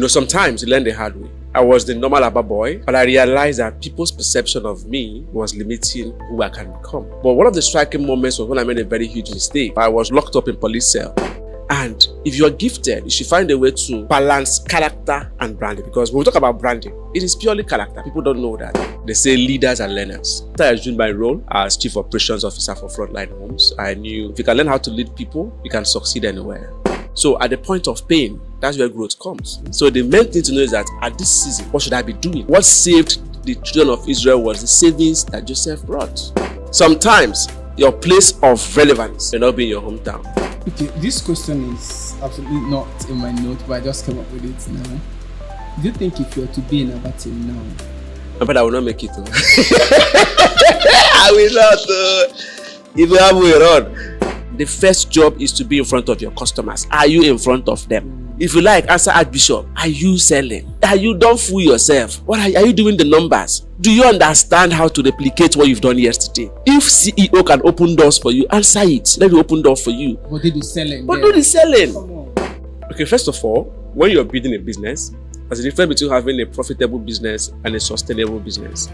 Sometimes you learn the hard way. I was the normal Aba boy, but I realized that people's perception of me was limiting who I can become. But one of the striking moments was when I made a very huge mistake. I was locked up in police cell. And if you're gifted, you should find a way to balance character and branding. Because when we talk about branding, it is purely character. People don't know that. They say leaders are learners. After I assumed my role as Chief Operations Officer for Frontline Homes, I knew if you can learn how to lead people, you can succeed anywhere. So at the point of pain, that's where growth comes. So the main thing to know is that at this season, what should I be doing? What saved the children of Israel was the savings that Joseph brought. Sometimes your place of relevance may not be in your hometown. Okay, this question is absolutely not in my note, but I just came up with it now. Do you think if you were to be in Abati now? But I will not make it. I will not. If you have way around. The first job is to be in front of your customers. Are you in front of them? If you like, answer Archbishop. Are you selling? Are you don't fool yourself? What are you doing the numbers? Do you understand how to replicate what you've done yesterday? If CEO can open doors for you, answer it. Let me open doors for you. But do the selling. But do the selling. Okay, first of all, when you're building a business, there's a difference between having a profitable business and a sustainable business.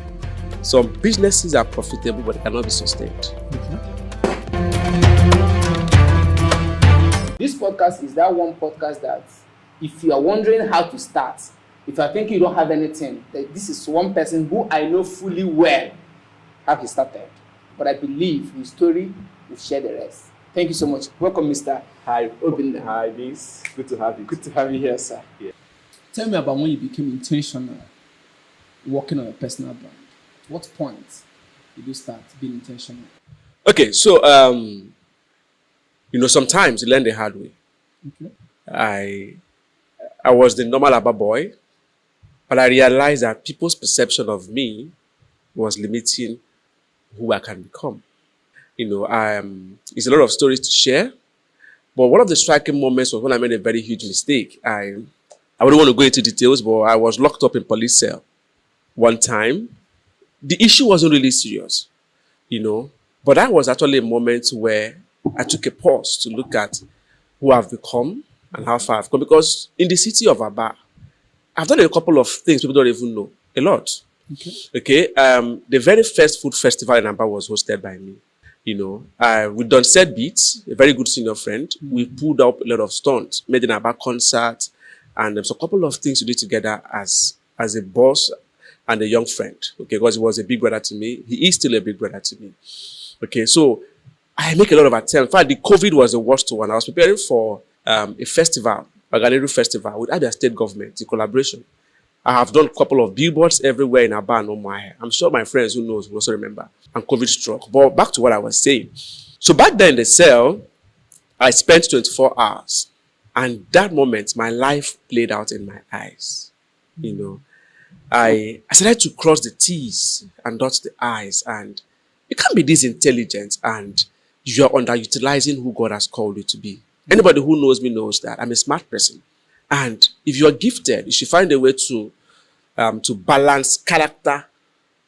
Some businesses are profitable, but they cannot be sustained. This podcast is that one podcast that if you are wondering how to start, if I think you don't have anything, that this is one person who I know fully well how he started. But I believe his story will share the rest. Thank you so much. Welcome, Mr. Hi, Obinna. Hi, Nis. Good to have you. Good to have you here, sir. Yeah. Tell me about when you became intentional working on a personal brand. What point did you start being intentional? Okay, so sometimes you learn the hard way. Okay. I was the normal Aba boy, but I realized that people's perception of me was limiting who I can become. It's a lot of stories to share, but one of the striking moments was when I made a very huge mistake. I wouldn't want to go into details, but I was locked up in police cell one time. The issue wasn't really serious, but that was actually a moment where I took a pause to look at who I've become and how far I've come. Because in the city of Aba, I've done a couple of things people don't even know. A lot. Okay. The very first food festival in Aba was hosted by me. We've done set beats, a very good senior friend. We pulled up a lot of stunts, made an Aba concert, and there's a couple of things we did together as a boss and a young friend. Okay, because he was a big brother to me. He is still a big brother to me. Okay, so I make a lot of attempts. In fact, the COVID was the worst one. I was preparing for a festival, a Galeru festival with Abia State government, the collaboration. I have done a couple of billboards everywhere in Aba and Omahe. I'm sure my friends who knows will also remember. And COVID struck. But back to what I was saying. So back then in the cell, I spent 24 hours. And that moment, my life played out in my eyes. I started to cross the T's and dot the I's. And you can't be this intelligent and you are underutilizing who God has called you to be. Anybody who knows me knows that I'm a smart person. And if you are gifted, you should find a way to balance character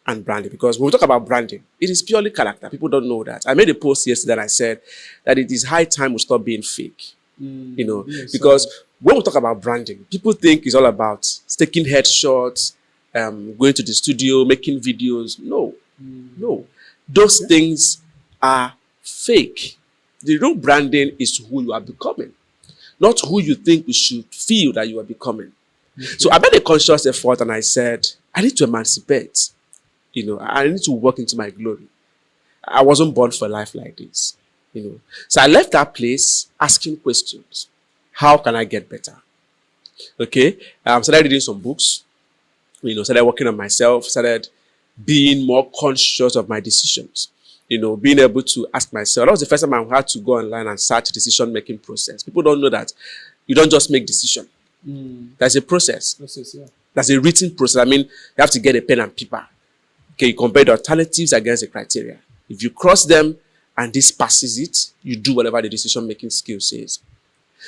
and branding. Because when we talk about branding, it is purely character. People don't know that. I made a post yesterday and I said that it is high time we stop being fake. Because when we talk about branding, people think it's all about taking headshots, going to the studio, making videos. No. Those things are fake. The real branding is who you are becoming, not who you think you should feel that you are becoming. So I made a conscious effort and I said, I need to emancipate. I need to walk into my glory. I wasn't born for life like this. So I left that place asking questions. How can I get better? Okay. Started reading some books. Started working on myself. Started being more conscious of my decisions. Being able to ask myself. That was the first time I had to go online and search decision-making process. People don't know that you don't just make decision. There's a process. There's a written process. You have to get a pen and paper. Okay, you compare the alternatives against the criteria. If you cross them and this passes it, you do whatever the decision-making skill says.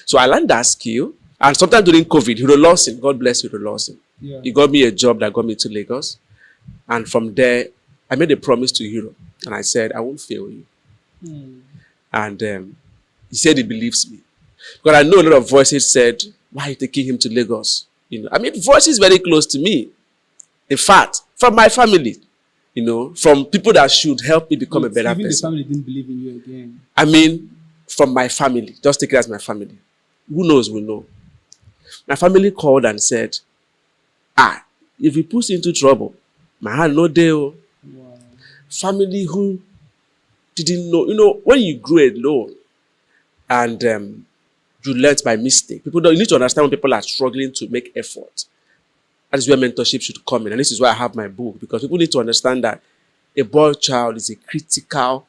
So I learned that skill. And sometime during COVID, Hero Lawson, God bless Hero Lawson. Yeah. He got me a job that got me to Lagos. And from there, I made a promise to Hero. And I said, I won't fail you. And he said he believes me. Because I know a lot of voices said, why are you taking him to Lagos? I mean, voice is very close to me. In fact, from my family, from people that should help me become a better even person. the family didn't believe in you again. I mean, from my family, just take it as my family. Who knows will know. My family called and said, if you push into trouble, my hand no deal. Wow. Family who didn't know, when you grow alone and you learn by mistake, you need to understand when people are struggling to make effort. That is where mentorship should come in. And this is why I have my book, because people need to understand that a boy child is a critical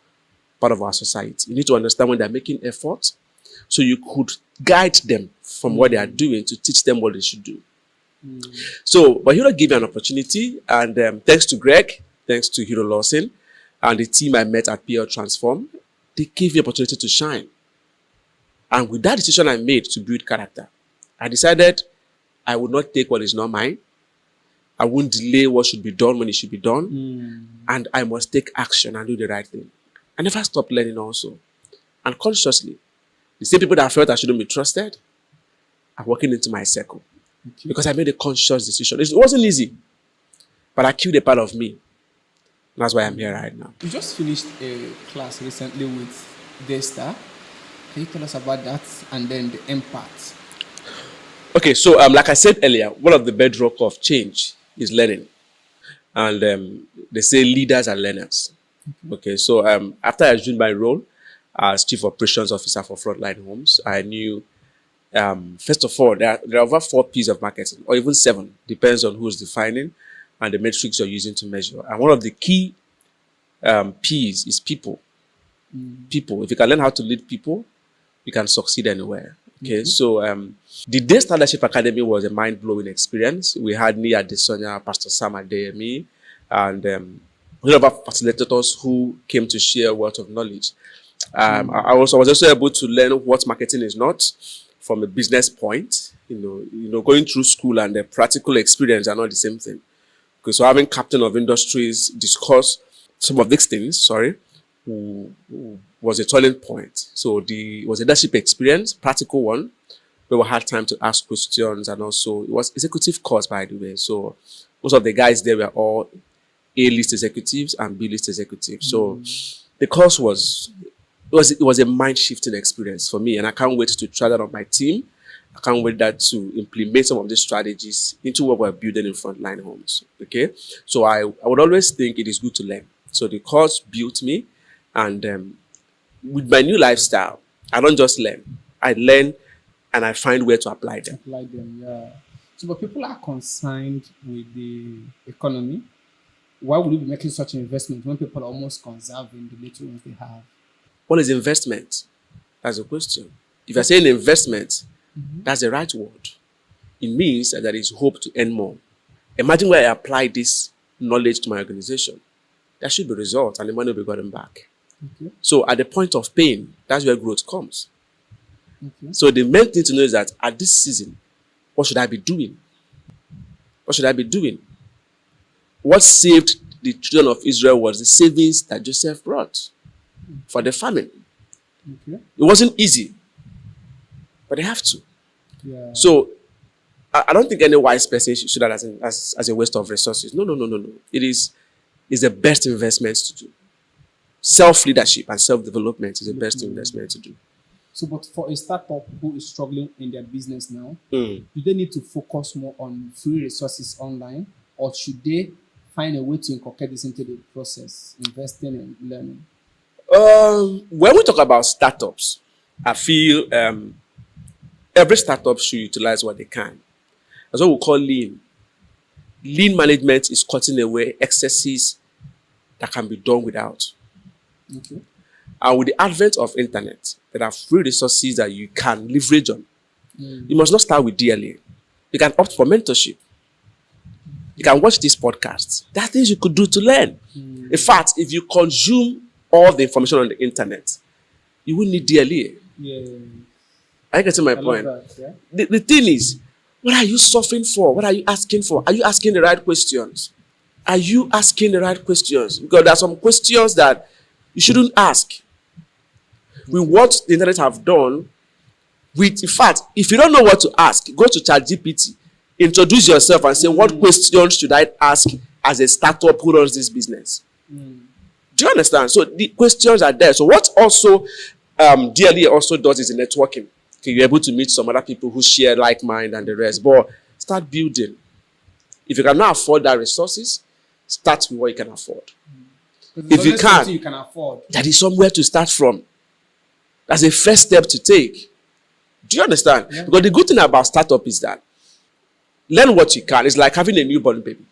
part of our society. You need to understand when they're making effort, so you could guide them from what they are doing to teach them what they should do. So, but Hero gave me an opportunity, and thanks to Greg, thanks to Hero Lawson, and the team I met at PL Transform, they gave me opportunity to shine. And with that decision I made to build character, I decided I would not take what is not mine. I won't delay what should be done when it should be done. And I must take action and do the right thing. I never stopped learning also. And consciously, the same people that I felt I shouldn't be trusted are walking into my circle. Okay. Because I made a conscious decision. It wasn't easy, but I killed a part of me. And that's why I'm here right now. You just finished a class recently with Daystar. Can you tell us about that and then the impact? Okay, so like I said earlier, one of the bedrock of change is learning. And they say leaders are learners. Okay, so after I assumed my role as Chief Operations Officer for Frontline Homes, I knew, first of all, there are over 4 P's of marketing, or even 7, depends on who's defining and the metrics you're using to measure. And one of the key P's is people. People. If you can learn how to lead people, you can succeed anywhere. Okay, so the Daystar Leadership Academy was a mind-blowing experience. We had Nia Adesonia, Pastor Sam Adeyemi, and a lot of our facilitators who came to share a wealth of knowledge. I was also able to learn what marketing is not from a business point. Going through school and the practical experience are not the same thing. Because so having captain of industries discuss some of these things, was a turning point. So it was a leadership experience, practical one, where we had time to ask questions, and also it was executive course, by the way. So most of the guys there were all A-list executives and B-list executives. So the course was a mind-shifting experience for me, and I can't wait to try that on my team. I can't wait to implement some of these strategies into what we're building in Frontline Homes. Okay, so I would always think it is good to learn. So the course built me. And with my new lifestyle, I don't just learn. I learn and I find where to apply them. Yeah. So, but people are concerned with the economy. Why would you be making such an investment when people are almost conserving the little ones they have? What is investment? That's the question. If you're saying investment, that's the right word. It means that there is hope to earn more. Imagine where I apply this knowledge to my organization. There should be results, and the money will be gotten back. Okay. So at the point of pain, that's where growth comes. Okay. So the main thing to know is that at this season, what should I be doing? What should I be doing? What saved the children of Israel was the savings that Joseph brought for the famine. Okay. It wasn't easy, but they have to. Yeah. So I don't think any wise person should that as a waste of resources. No. It is the best investment to do. Self-leadership and self-development is the best investment to do. So, but for a startup who is struggling in their business now, do they need to focus more on free resources online, or should they find a way to incorporate this into the process, investing and learning? When we talk about startups, I feel every startup should utilize what they can. That's what we call lean. Lean management is cutting away excesses that can be done without. Okay. And with the advent of internet, there are free resources that you can leverage on. You must not start with DLA. You can opt for mentorship. You can watch these podcasts. There are things you could do to learn. In fact, if you consume all the information on the internet, you won't need DLA. Yeah. Are you getting my point? That, yeah? The thing is, what are you suffering for? What are you asking for? Are you asking the right questions? Are you asking the right questions? Because there are some questions that you shouldn't ask. With what the internet have done, in fact, if you don't know what to ask, go to ChatGPT. Introduce yourself and say, what questions should I ask as a startup who runs this business? Do you understand? So the questions are there. So what also DLE also does is networking. Okay, you're able to meet some other people who share like mind and the rest. But start building. If you cannot afford that resources, start with what you can afford. If you can afford, that is somewhere to start from. That's a first step to take. Do you understand? Yeah. Because the good thing about startup is that learn what you can. It's like having a newborn baby.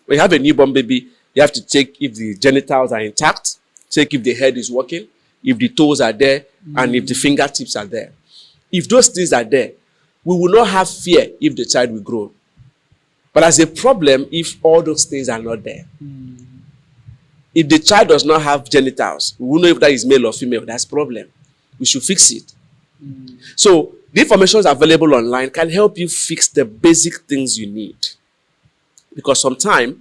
When you have a newborn baby, you have to check if the genitals are intact, check if the head is working, if the toes are there, and if the fingertips are there. If those things are there, we will not have fear if the child will grow. But as a problem if all those things are not there. If the child does not have genitals, we will know if that is male or female. That's a problem. We should fix it. So the information is available online can help you fix the basic things you need. Because sometimes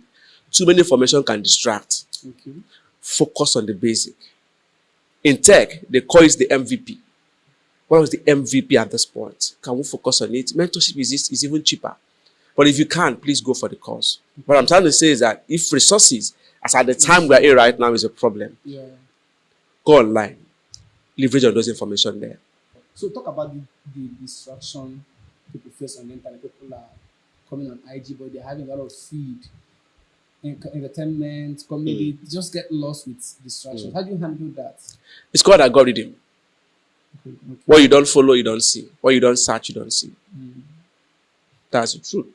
too many information can distract. Okay. Focus on the basic. In tech, they call it the MVP. What was the MVP at this point? Can we focus on it? Mentorship is even cheaper. But if you can't, please go for the course. What I'm trying to say is that if resources, as at the time we are in right now, is a problem, go online. Leverage on those information there. So talk about the distraction people face on the internet. People are coming on IG, but they're having a lot of feed, entertainment, comedy. Just get lost with distractions. How do you handle that? It's called algorithm. Okay. What you don't follow, you don't see. What you don't search, you don't see. That's the truth.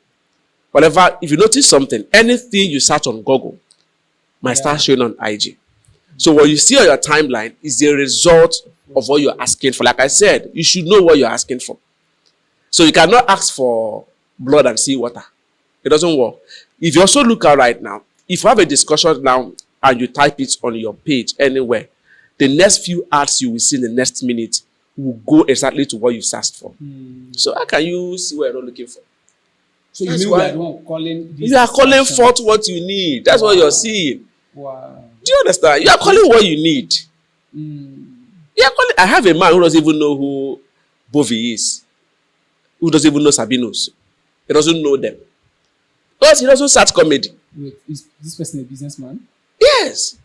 Whatever, if you notice something, anything you search on Google might start showing on IG. So what you see on your timeline is the result of what you're asking for. Like I said, you should know what you're asking for. So you cannot ask for blood and see water. It doesn't work. If you also look at right now, if you have a discussion now and you type it on your page anywhere, the next few ads you will see in the next minute will go exactly to what you searced for. So how can you see what you're not looking for? So you mean why you are calling forth what you need. That's what you're seeing. Wow. Do you understand? You are calling what you need. You are calling. I have a man who doesn't even know who Bovi is. Who doesn't even know Sabinos. He doesn't know them. Because he doesn't search comedy. Wait, is this person a businessman? Yes.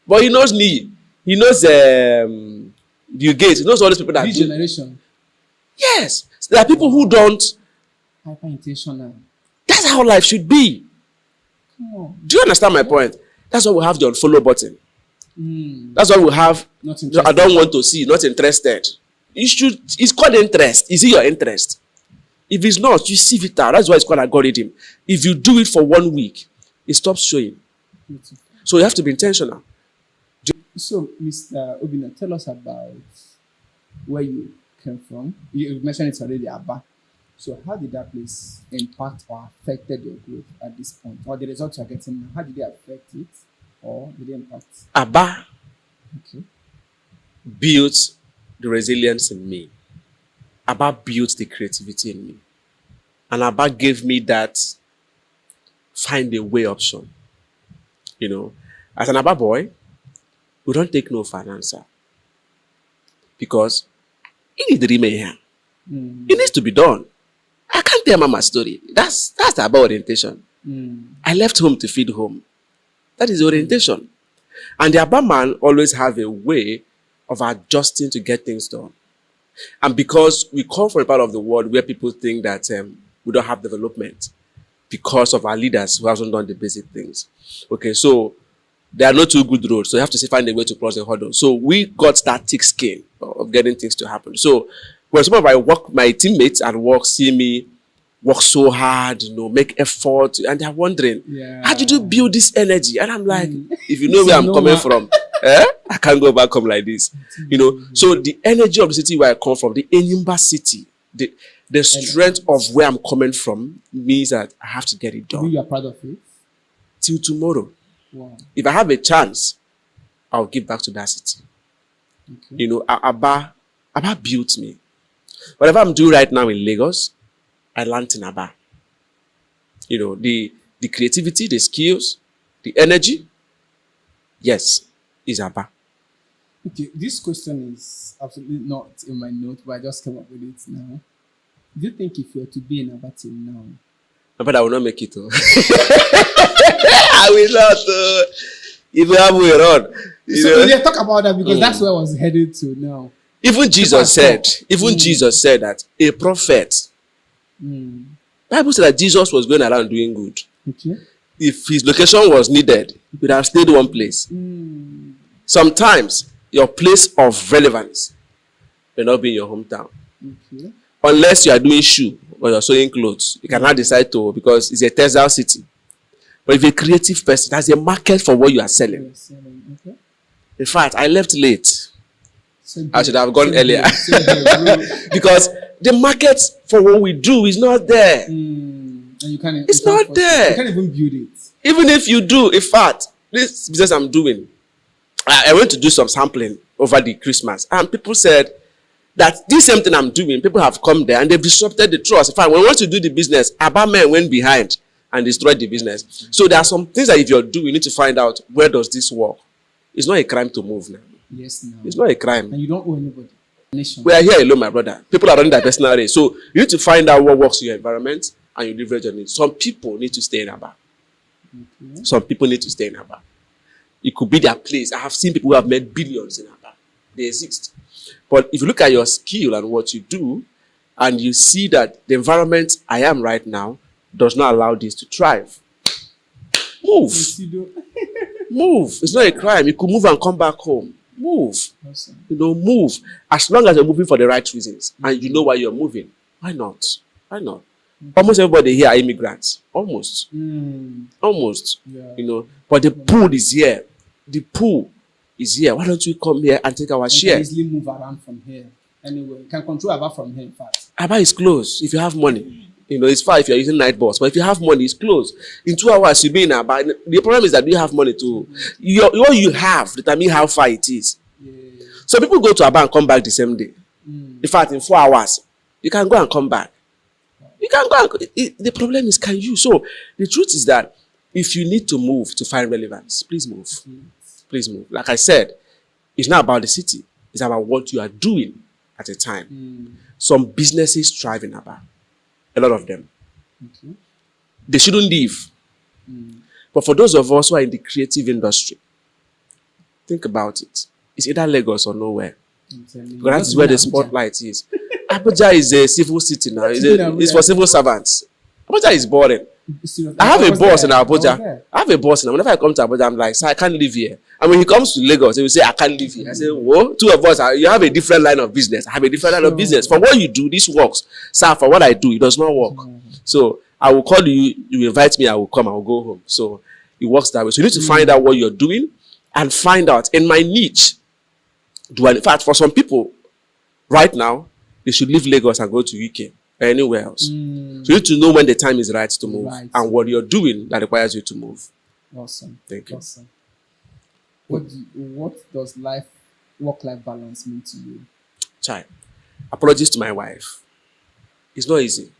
But he knows me. He knows Bill Gates. He knows all these people that This generation. Yes. So there are people who don't. Hyper-intentional. That's how life should be. Come on. Do you understand my point? That's why we have the unfollow button. That's why we have I don't want to see, not interested. You should. It's called interest. Is it your interest? If it's not, you sieve it out. That's why it's called algorithm. If you do it for 1 week, it stops showing. So you have to be intentional. So, Mr. Obinna, tell us about where you came from. You mentioned it already, Abba. So how did that place impact or affected your growth at this point? Or the results you're getting now, how did they affect it? Or did they impact? Abba built the resilience in me. Abba built the creativity in me. And Abba gave me that find a way option. You know, as an Abba boy, we don't take no for an answer. Because it need to remain here. It needs to be done. I can't tell Mama's story. That's about orientation. I left home to feed home. That is orientation. And the Abba man always have a way of adjusting to get things done. And because we come from a part of the world where people think that we don't have development because of our leaders who haven't done the basic things. Okay, so there are no two good roads. So you have to find a way to cross the hurdle. So we got that thick skin of getting things to happen. So when some of my teammates at work see me work so hard, make effort, and they're wondering, how did you build this energy? And I'm like, if you know where I'm coming from, I can't go back home like this. So the energy of the city where I come from, the Enyimba city, the strength of where I'm coming from means that I have to get it done. You are proud of it? Till tomorrow. Wow. If I have a chance, I'll give back to that city. Okay. Abba built me. Whatever I'm doing right now in Lagos, I learned in Abba. The creativity, the skills, the energy, yes, is Abba. Okay, this question is absolutely not in my note, but I just came up with it now. Do you think if you were to be in Abba till now, But I will not make it. Oh. I will not. If we have way run. Let's talk about that because that's where I was headed to now. Even Jesus said that a prophet. Bible said that Jesus was going around doing good. Okay. If his location was needed, he would have stayed one place. Sometimes your place of relevance may not be in your hometown. Okay. Unless you are doing shoe or you're sewing clothes. You cannot decide to because it's a textile city. But if you're a creative person, there's a market for what you are selling. Okay. In fact, I left late. I should have gone earlier. Because the market for what we do is not there. And it's not there. You can't even build it. Even if you do, in fact, this business I'm doing, I went to do some sampling over the Christmas. And people said that this same thing I'm doing, people have come there and they've disrupted the trust. In fact, when we want to do the business, Abba men went behind and destroyed the business. So there are some things that if you're doing, you need to find out where does this work. It's not a crime to move now. Yes, no. It's not a crime. And you don't owe anybody. Nation. We are here alone, my brother. People are running their personal race. So you need to find out what works in your environment and you leverage on it. Some people need to stay in Aba. Okay. Some people need to stay in Aba. It could be their place. I have seen people who have made billions in Aba. They exist. But if you look at your skill and what you do, and you see that the environment I am right now does not allow this to thrive, move. Move. It's not a crime. You could move and come back home. Move. Awesome. Move. As long as you're moving for the right reasons and you know why you're moving. Why not? Why not? Almost everybody here are immigrants. Almost. Almost. Yeah. But the pool is here. The pool is here. Why don't we come here and take our share? You can easily move around from here. Anyway, you can control Aba from here, in fact. Aba is close if you have money. It's far if you're using night bus. But if you have money, it's close. In 2 hours, you'll be in Aba. The problem is that you have money too. What you have determines how far it is. Yeah. So people go to Aba and come back the same day. In fact, in 4 hours, you can go and come back. You can go and, the problem is, can you? So the truth is that if you need to move to find relevance, please move. Please move. Like I said, it's not about the city. It's about what you are doing at a time. Some businesses thrive in Aba. A lot of them. Okay. They shouldn't leave. But for those of us who are in the creative industry, think about it. It's either Lagos or nowhere. Because that is where the spotlight is. Abuja is a civil city now. It's for civil servants. Abuja is boring. I have a boss in Abuja. I have a boss, and whenever I come to Abuja, I'm like, so I can't live here. And when he comes to Lagos, he will say, I can't live here. I say, whoa, two of us, you have a different line of business. I have a different line of business. For what you do, this works. Sir, for what I do, it does not work. So I will call you, you invite me, I will come, I will go home. So it works that way. So you need to find out what you're doing and find out, in my niche, in fact, for some people, right now, they should leave Lagos and go to UK or anywhere else. So you need to know when the time is right to move and what you're doing that requires you to move. Awesome. Thank you. Awesome. What does work-life balance mean to you? Child, apologies to my wife. It's not easy.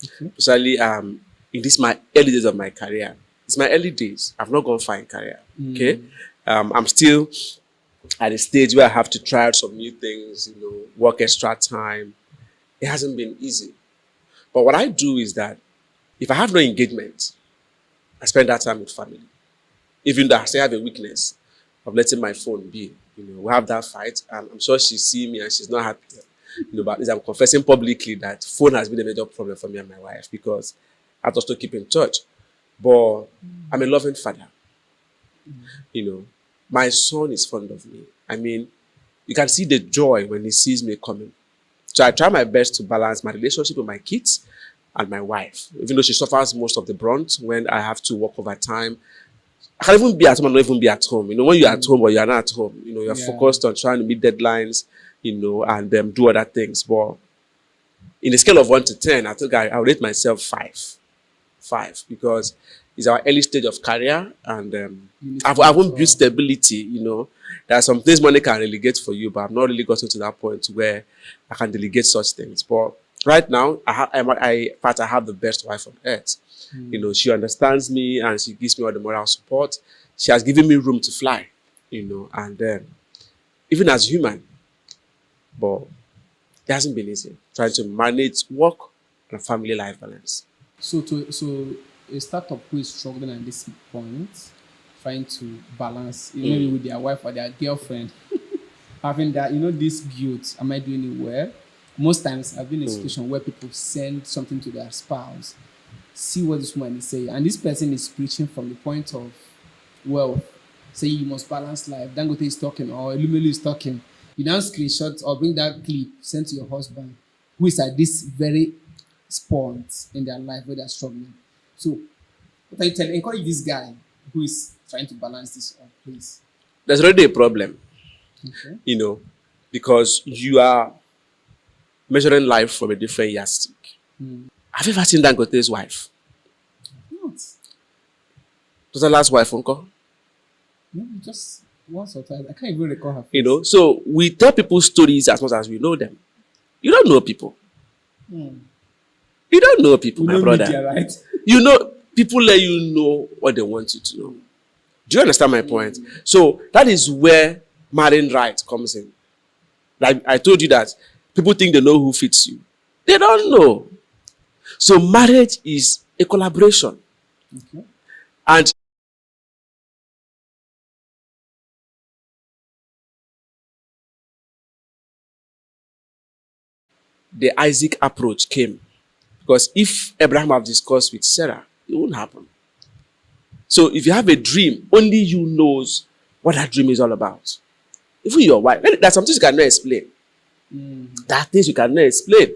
Okay. Especially in this my early days of my career. It's my early days. I've not gone far in career. Okay. I'm still at a stage where I have to try out some new things, work extra time. It hasn't been easy. But what I do is that if I have no engagement, I spend that time with family. Even though I still have a weakness of letting my phone be. We have that fight, and I'm sure she's seeing me and she's not happy. But I'm confessing publicly that phone has been a major problem for me and my wife because I have to still keep in touch. But I'm a loving father. My son is fond of me. I mean, you can see the joy when he sees me coming. So I try my best to balance my relationship with my kids and my wife, even though she suffers most of the brunt when I have to work overtime. I can even be at home and not even be at home. When you're at home or you're not at home, you're focused on trying to meet deadlines, and do other things. But in a scale of 1 to 10, I think I would rate myself 5. 5, because it's our early stage of career, and I haven't built stability. There are some things money can relegate for you, but I've not really gotten to that point where I can delegate such things. But right now, I have the best wife on earth. She understands me and she gives me all the moral support. She has given me room to fly, and even as human. But it hasn't been easy trying to manage work and family life balance. So a startup who is struggling at this point, trying to balance, maybe with their wife or their girlfriend, having that, this guilt, am I doing it well? Most times I've been in a situation where people send something to their spouse, see what this woman is saying, and this person is preaching from the point of wealth, saying you must balance life. Dangote is talking or Elumelu is talking. You now screenshot or bring that clip, send to your husband, who is at this very spot in their life where they're struggling. So, what are you telling? Encourage this guy who is trying to balance this up, please. There's already a problem, Okay. because you are measuring life from a different yardstick. Have you ever seen Dangote's wife? Not. Was the last wife, uncle? Maybe just once or twice. I can't even recall her face. So we tell people stories as much as we know them. You don't know people. You don't know people, my brother. Media, right? People let you know what they want you to know. Do you understand my point? So that is where marrying right comes in. Like I told you that people think they know who fits you. They don't know. So marriage is a collaboration. Okay. And the Isaac approach came. Because if Abraham had discussed with Sarah, it won't happen. So if you have a dream, only you knows what that dream is all about. Even your wife. There's some things you cannot explain. There are things you cannot explain.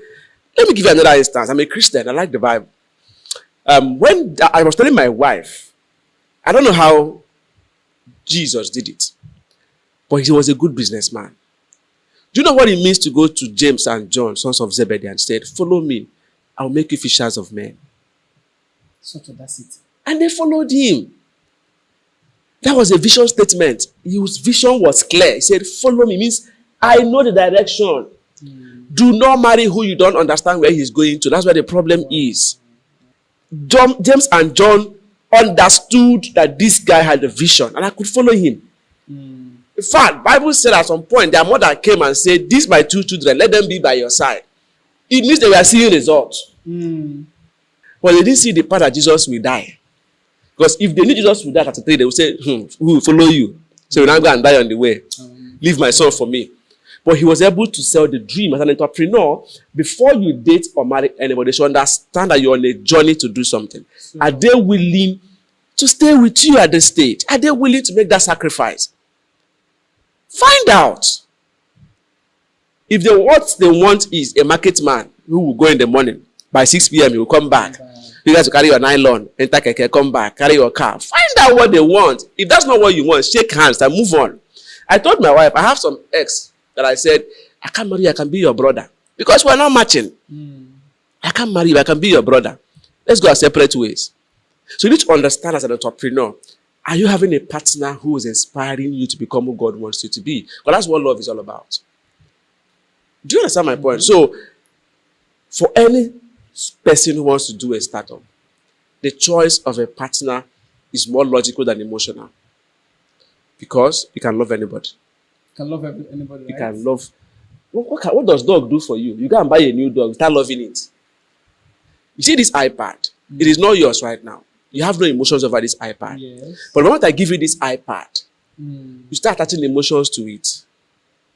Let me give you another instance. I'm a Christian. I like the Bible. When I was telling my wife, I don't know how Jesus did it, but he was a good businessman. Do you know what it means to go to James and John, sons of Zebedee, and said, "Follow me, I'll make you fishers of men"? Such audacity. And they followed him. That was a vision statement. His vision was clear. He said, "Follow me," means I know the direction. Do not marry who you don't understand where he's going to. That's where the problem is. James and John understood that this guy had a vision, and I could follow him. In fact, Bible said at some point, their mother came and said, "These my two children, let them be by your side." It means they were seeing results. But they didn't see the part that Jesus will die. Because if they knew Jesus would die at 33, they would say, "Who will follow you? So you now go and die on the way. Leave my son for me." But he was able to sell the dream as an entrepreneur. Before you date or marry anybody, they should understand that you're on a journey to do something. Are they willing to stay with you at this stage? Are they willing to make that sacrifice? Find out. If what they want is a market man who will go in the morning, by 6 p.m. he will come back. You guys will carry your nylon, enter keke, come back, carry your car. Find out what they want. If that's not what you want, shake hands and move on. I told my wife, I have some ex that I said, "I can't marry you, I can be your brother." Because we're not matching. I can't marry you, I can be your brother. Let's go our separate ways. So you need to understand as an entrepreneur, are you having a partner who is inspiring you to become who God wants you to be? Because that's what love is all about. Do you understand my point? So, for any person who wants to do a startup, the choice of a partner is more logical than emotional. Because you can love anybody. You can love anybody, right? You can love. What does dog do for you? You go and buy a new dog, start loving it. You see this iPad, it is not yours right now. You have no emotions over this iPad. Yes. But the moment I give you this iPad, you start attaching emotions to it.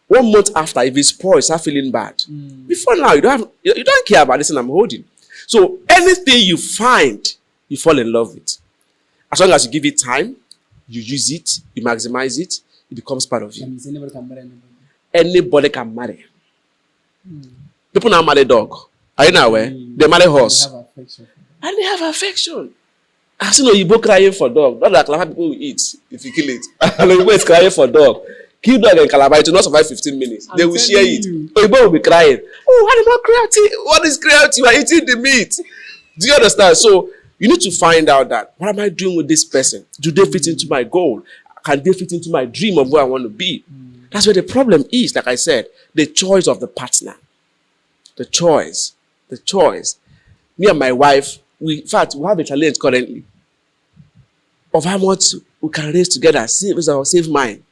1 month after, if it's spoiled, you start feeling bad. Before now, you don't care about this thing I'm holding. So anything you find, you fall in love with. As long as you give it time, you use it, you maximize it, it becomes part of you. That means anybody can marry anybody. Anybody can marry. People now marry dog. Are you not aware? They marry horse. They have affection. And they have affection. I've seen Oyibo crying for dog. Not like Calabar people will eat if you kill it. And Oyibo is crying for dog. Kill dog in Calabar, it will not survive 15 minutes. They will share it. Oyibo will be crying. "Oh, animal cruelty. What is cruelty? You are eating the meat." Do you understand? So you need to find out that, what am I doing with this person? Do they fit into my goal? Can they fit into my dream of where I want to be? That's where the problem is. Like I said, the choice of the partner. The choice. Me and my wife, in fact, we have a challenge currently of how much we can raise together. Save mine.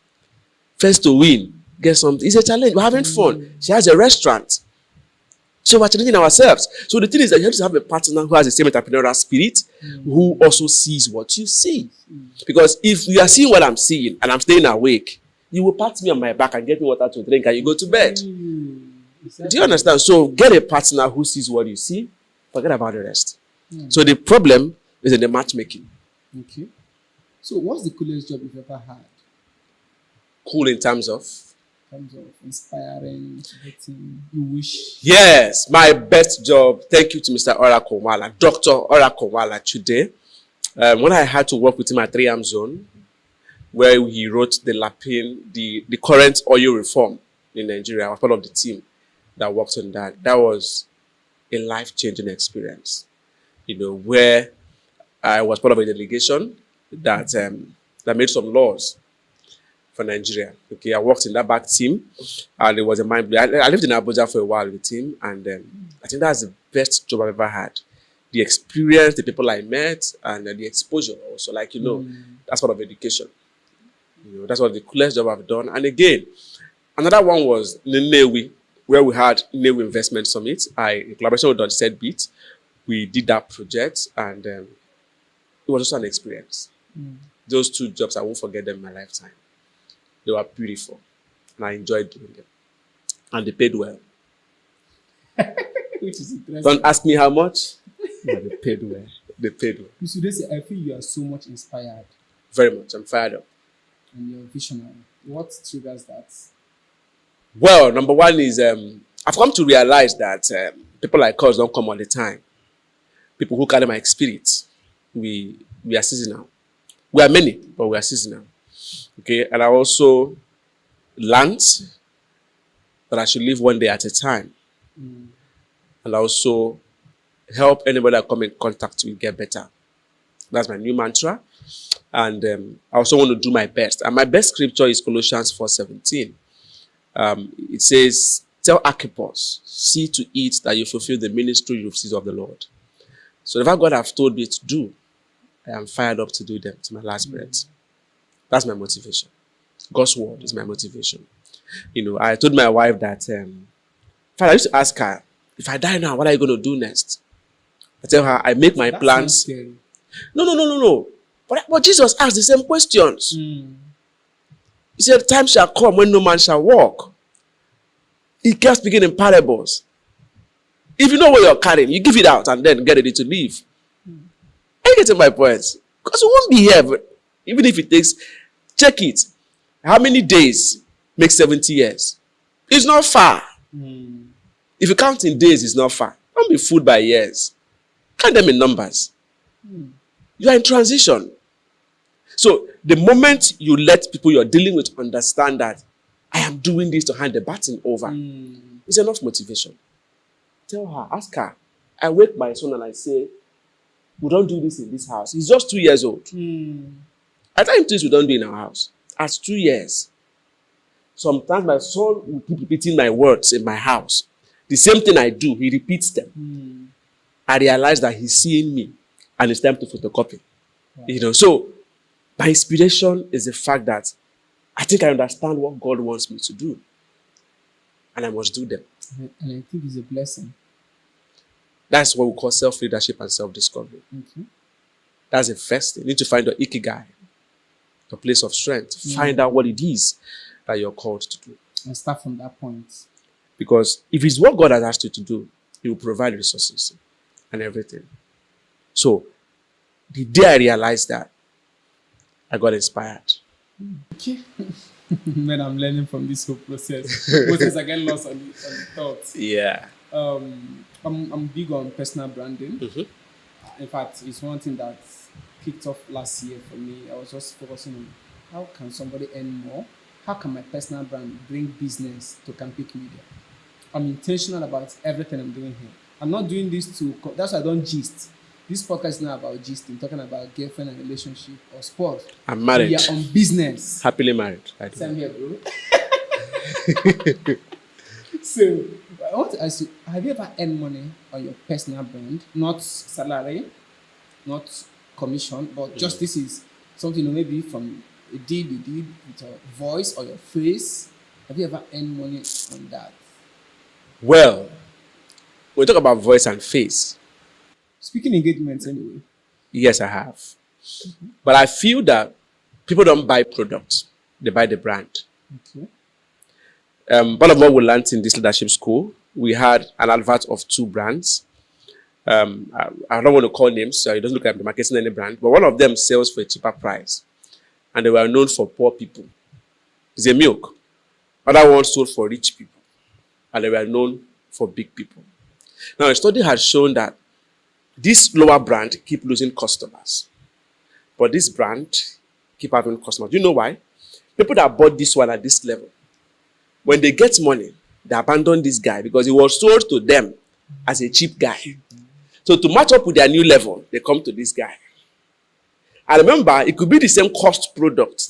First to win, get something. It's a challenge. We're having fun. She has a restaurant. So we're challenging ourselves. So the thing is that you have to have a partner who has the same entrepreneurial spirit, who also sees what you see. Because if you are seeing what I'm seeing and I'm staying awake, you will pat me on my back and get me water to drink and you go to bed. Do you understand? So get a partner who sees what you see. Forget about the rest. So the problem is in the matchmaking. Okay. So what's the coolest job you've ever had? Cool in terms of? Inspiring, motivating, you wish. Yes, my best job. Thank you to Mr. Orakomwala, Dr. Orakomwala today. When I had to work with him at 3am Zone, where he wrote the current oil reform in Nigeria, I was part of the team that worked on that. That was a life-changing experience, where I was part of a delegation that made some laws for Nigeria. Okay, I worked in that back team, and it was a mind blowing. I lived in Abuja for a while with him, and I think that's the best job I've ever had. The experience, the people I met, and the exposure also. That's part of education. That's what the coolest job I've done. And again, another one was Nnewi, where we had Nnewi Investment Summit. In collaboration with Said Beat, we did that project, and it was also an experience. Those two jobs, I won't forget them in my lifetime. They were beautiful, and I enjoyed doing them. And they paid well. Which is interesting. Don't ask me how much. But they paid well. They paid well. You should say, I feel you are so much inspired. Very much. I'm fired up. And you're visionary. What triggers that? Well, number one is I've come to realize that people like us don't come all the time. People who carry my spirit, we are seasonal. We are many, but we are seasonal. Okay, and I also learned that I should live one day at a time. And I also help anybody I come in contact with get better. That's my new mantra. And I also want to do my best. And my best scripture is Colossians 4:17. It says, tell Archippus, see to it that you fulfill the ministry you've received of the Lord. So whatever God have told me to do, I am fired up to do them to my last breath. That's my motivation. God's word is my motivation. I told my wife that, I used to ask her, if I die now, what are you going to do next? I tell her, I make my plans. No. But Jesus asked the same questions. He said, time shall come when no man shall walk. He kept speaking in parables. If you know what you're carrying, you give it out and then get ready to leave. Are you getting my point? Because we won't be here, but even if it takes, check it. How many days make 70 years? It's not far. If you count in days, it's not far. Don't be fooled by years. Count them in numbers. You are in transition. So the moment you let people you're dealing with understand that I am doing this to hand the baton over, it's enough motivation. Tell her, ask her. I wake my son and I say, we don't do this in this house. He's just 2 years old. I tell him things we don't do in our house. At 2 years. Sometimes my son will keep repeating my words in my house. The same thing I do, he repeats them. I realize that he's seeing me and it's time to photocopy. Wow. So my inspiration is the fact that I think I understand what God wants me to do. And I must do them. And I think it's a blessing. That's what we call self-leadership and self-discovery. That's the first thing. You need to find your ikigai, your place of strength. Find out what it is that you're called to do. And start from that point. Because if it's what God has asked you to do, He will provide resources and everything. So, the day I realized that, I got inspired. Okay. Man, I'm learning from this whole process. Process I get lost on the thoughts. Yeah. I'm big on personal branding. In fact, it's one thing that kicked off last year for me. I was just focusing on how can somebody earn more? How can my personal brand bring business to campiq.media? I'm intentional about everything I'm doing here. I'm not doing this that's why I don't gist. This podcast is not about gisting, talking about girlfriend and relationship or sport. I'm married. We are on business. Happily married. Same here, bro. So, I want to ask you, have you ever earned money on your personal brand? Not salary, not commission, but just this is something maybe from a deal you did with your voice or your face. Have you ever earned money on that? Well, we talk about voice and face. Speaking engagements anyway. Yes, I have. But I feel that people don't buy products, they buy the brand. Okay. Part of what we learned in this leadership school, we had an advert of 2 brands. I don't want to call names, so it doesn't look like the marketing any brand, but one of them sells for a cheaper price. And they were known for poor people. It's a milk. Other ones sold for rich people. And they were known for big people. Now, a study has shown that this lower brand keep losing customers. But this brand keep having customers. Do you know why? People that bought this one at this level, when they get money, they abandon this guy because he was sold to them as a cheap guy. So to match up with their new level, they come to this guy. And remember, it could be the same cost product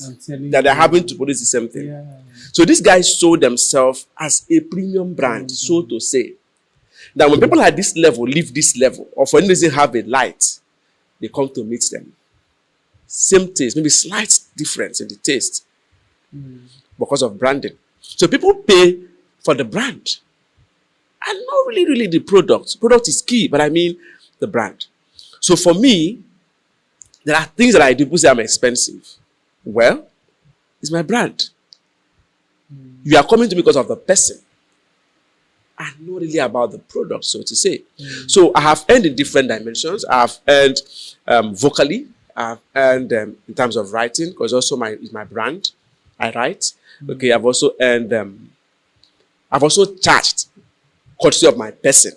that they're having to produce the same thing. Yeah. So these guys sold themselves as a premium brand, so to say. That when people at this level leave this level, or for any reason have a light, they come to meet them. Same taste, maybe slight difference in the taste because of branding. So people pay for the brand and not really the product. Product is key, but I mean the brand. So for me, there are things that I do. People say I'm expensive. Well, it's my brand. You are coming to me because of the person and not really about the product, so to say. So I have earned in different dimensions. I have earned vocally. I have earned in terms of writing, because also it's my brand. I write. Okay, I've also earned. I've also charged courtesy of my person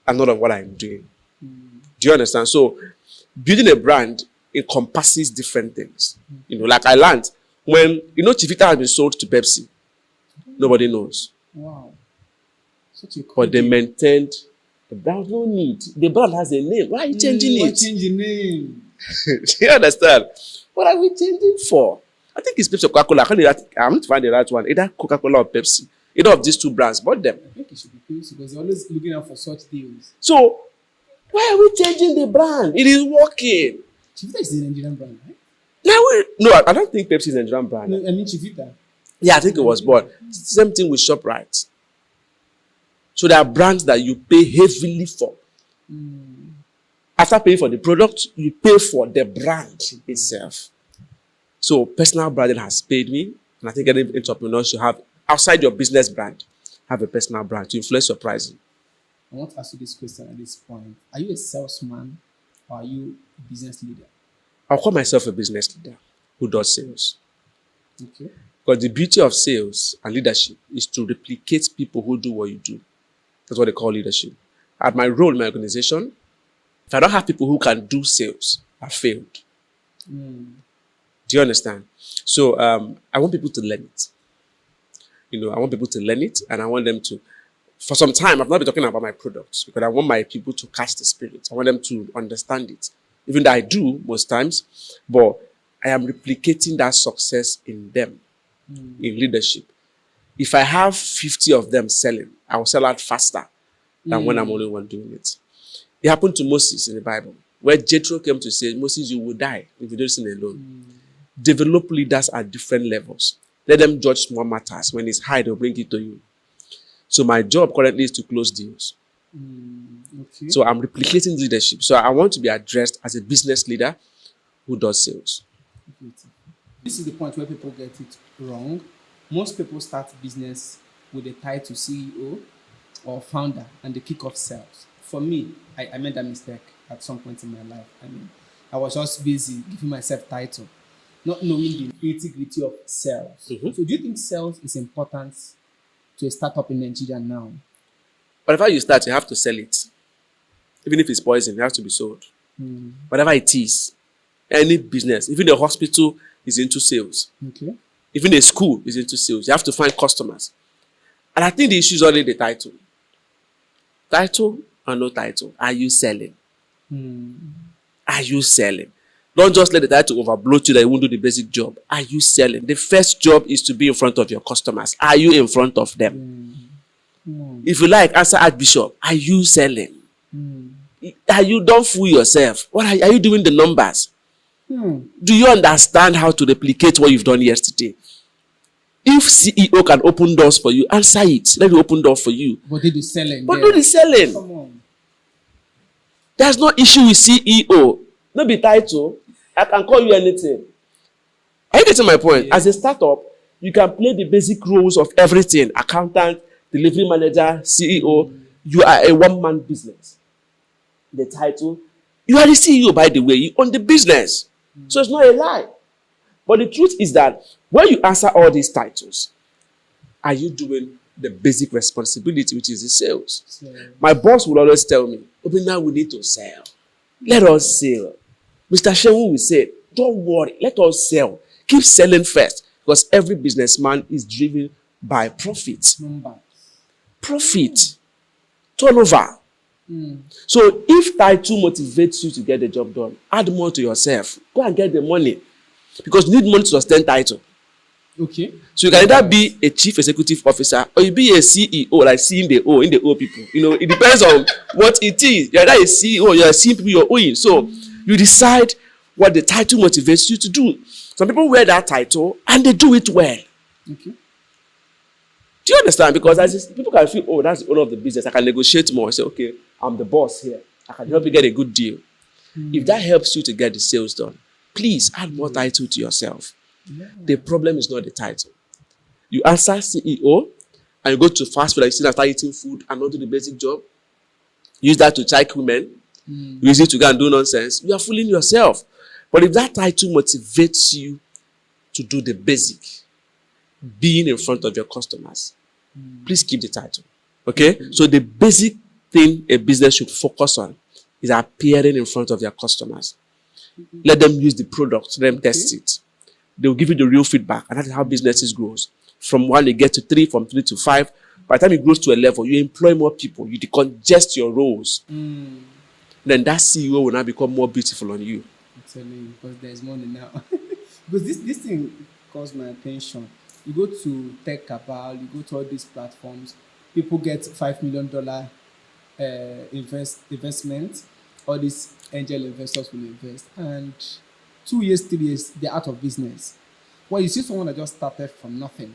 and not of what I'm doing. Do you understand? So building a brand encompasses different things. Like I learned when Chivita has been sold to Pepsi, nobody knows. Wow. Such a cool But they maintained the brand. No need. The brand has a name. Why are you changing Why it? change the name? Do you understand? What are we changing for? I think it's Pepsi or Coca-Cola. I'm going to find the right one. Either Coca-Cola or Pepsi. Either of these 2 brands, bought them. I think it should be Pepsi because they're always looking out for such deals. So, why are we changing the brand? It is working. Chivita is the Nigerian brand, right? No, I don't think Pepsi is a Nigerian brand. No, I mean Chivita. Yeah, I think it was bought. Same thing with ShopRite. So there are brands that you pay heavily for. After paying for the product, you pay for the brand itself. So personal branding has paid me, and I think any entrepreneur should have, outside your business brand, have a personal brand to influence your pricing. I want to ask you this question at this point. Are you a salesman or are you a business leader? I'll call myself a business leader who does sales. Okay. Because the beauty of sales and leadership is to replicate people who do what you do. That's what they call leadership. At my role in my organization, if I don't have people who can do sales, I've failed. Do you understand? So I want people to learn it. I want people to learn it, and I want them to, for some time, I've not been talking about my products because I want my people to catch the spirit. I want them to understand it. Even though I do most times, but I am replicating that success in them, in leadership. If I have 50 of them selling, I will sell out faster than when I'm only one doing it. It happened to Moses in the Bible, where Jethro came to say, Moses, you will die if you don't sin alone. Develop leaders at different levels. Let them judge small matters. When it's high, they'll bring it to you. So my job currently is to close deals. Okay. So I'm replicating leadership. So I want to be addressed as a business leader who does sales. This is the point where people get it wrong. Most people start business with a title CEO or founder and they kick off sales. For me, I made that mistake at some point in my life. I was just busy giving myself title, not knowing the nitty-gritty of sales. So do you think sales is important to a startup in Nigeria now? Whatever you start, you have to sell it. Even if it's poison, it has to be sold. Whatever it is, any business, even a hospital is into sales. Okay. Even a school is into sales. You have to find customers. And I think the issue is only the title. Title or no title. Are you selling? Are you selling? Don't just let the title overbloat you that you won't do the basic job. Are you selling? The first job is to be in front of your customers. Are you in front of them? If you like, answer Archbishop. Are you selling? Don't fool yourself. What are you doing the numbers? Do you understand how to replicate what you've done yesterday? If CEO can open doors for you, answer it. Let me open door for you. But do the selling. But do the selling. Come on. There's no issue with CEO. No be title. I can call you anything. Are you getting my point? Yeah. As a startup, you can play the basic roles of everything. Accountant, delivery manager, CEO. You are a one-man business. The title. You are the CEO, by the way. You own the business. So it's not a lie. But the truth is that when you answer all these titles, are you doing the basic responsibility, which is the sales? My boss will always tell me, now we need to sell. Let us sell. Mr. Shehu will say, don't worry, let us sell. Keep selling first. Because every businessman is driven by profit. Profit. Turnover. So if title motivates you to get the job done, add more to yourself. Go and get the money. Because you need money to sustain title. Okay. So you can either be a chief executive officer or you be a CEO, like seeing the O in the O people. It depends on what it is. You're either a CEO, you're seeing people you're owing. So you decide what the title motivates you to do. Some people wear that title and they do it well. Okay. Do you understand? Because people can feel, that's the owner of the business. I can negotiate more. Say, okay, I'm the boss here. I can help you get a good deal. If that helps you to get the sales done, please add more title to yourself. Yeah. The problem is not the title. You answer CEO and you go to fast food and you still start eating food and not do the basic job. Use that to check women. Use it to go and do nonsense. You are fooling yourself. But if that title motivates you to do the basic, being in front of your customers, please keep the title. Okay? So the basic thing a business should focus on is appearing in front of their customers. Let them use the product, let them test it. They will give you the real feedback, and that's how businesses grows. From 1, they get to 3, from 3 to 5. By the time it grows to a level, you employ more people, you decongest your roles. Then that CEO will now become more beautiful on you. I'm telling you, because there's money now. Because this thing calls my attention. You go to Tech Cabal, you go to all these platforms, people get $5 million investment. All these angel investors will invest, and 2 years, 3 years, they're out of business. Well, you see someone that just started from nothing,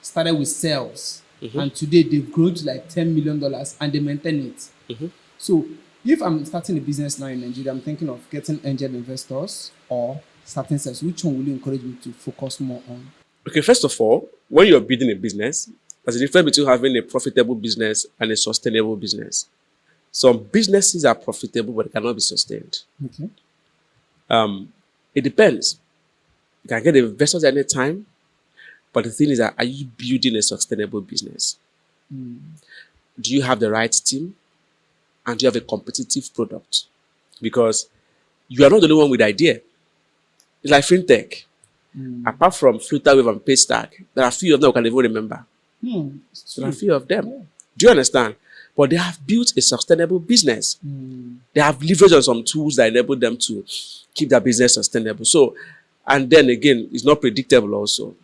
started with sales, and today they've grown to like $10 million and they maintain it. So if I'm starting a business now in Nigeria, I'm thinking of getting angel investors or starting sales. Which one will you encourage me to focus more on? Okay, first of all, when you're building a business, there's a difference between having a profitable business and a sustainable business. Some businesses are profitable, but they cannot be sustained. Okay. It depends. You can get investors at any time, but the thing is that, are you building a sustainable business? Do you have the right team? And do you have a competitive product? Because you are not the only one with the idea. It's like fintech. Apart from Flutterwave and Paystack, there are a few of them I can even remember. There are a few of them. Yeah. Do you understand? But they have built a sustainable business. They have leveraged on some tools that enable them to keep their business sustainable. So, and then again, it's not predictable also.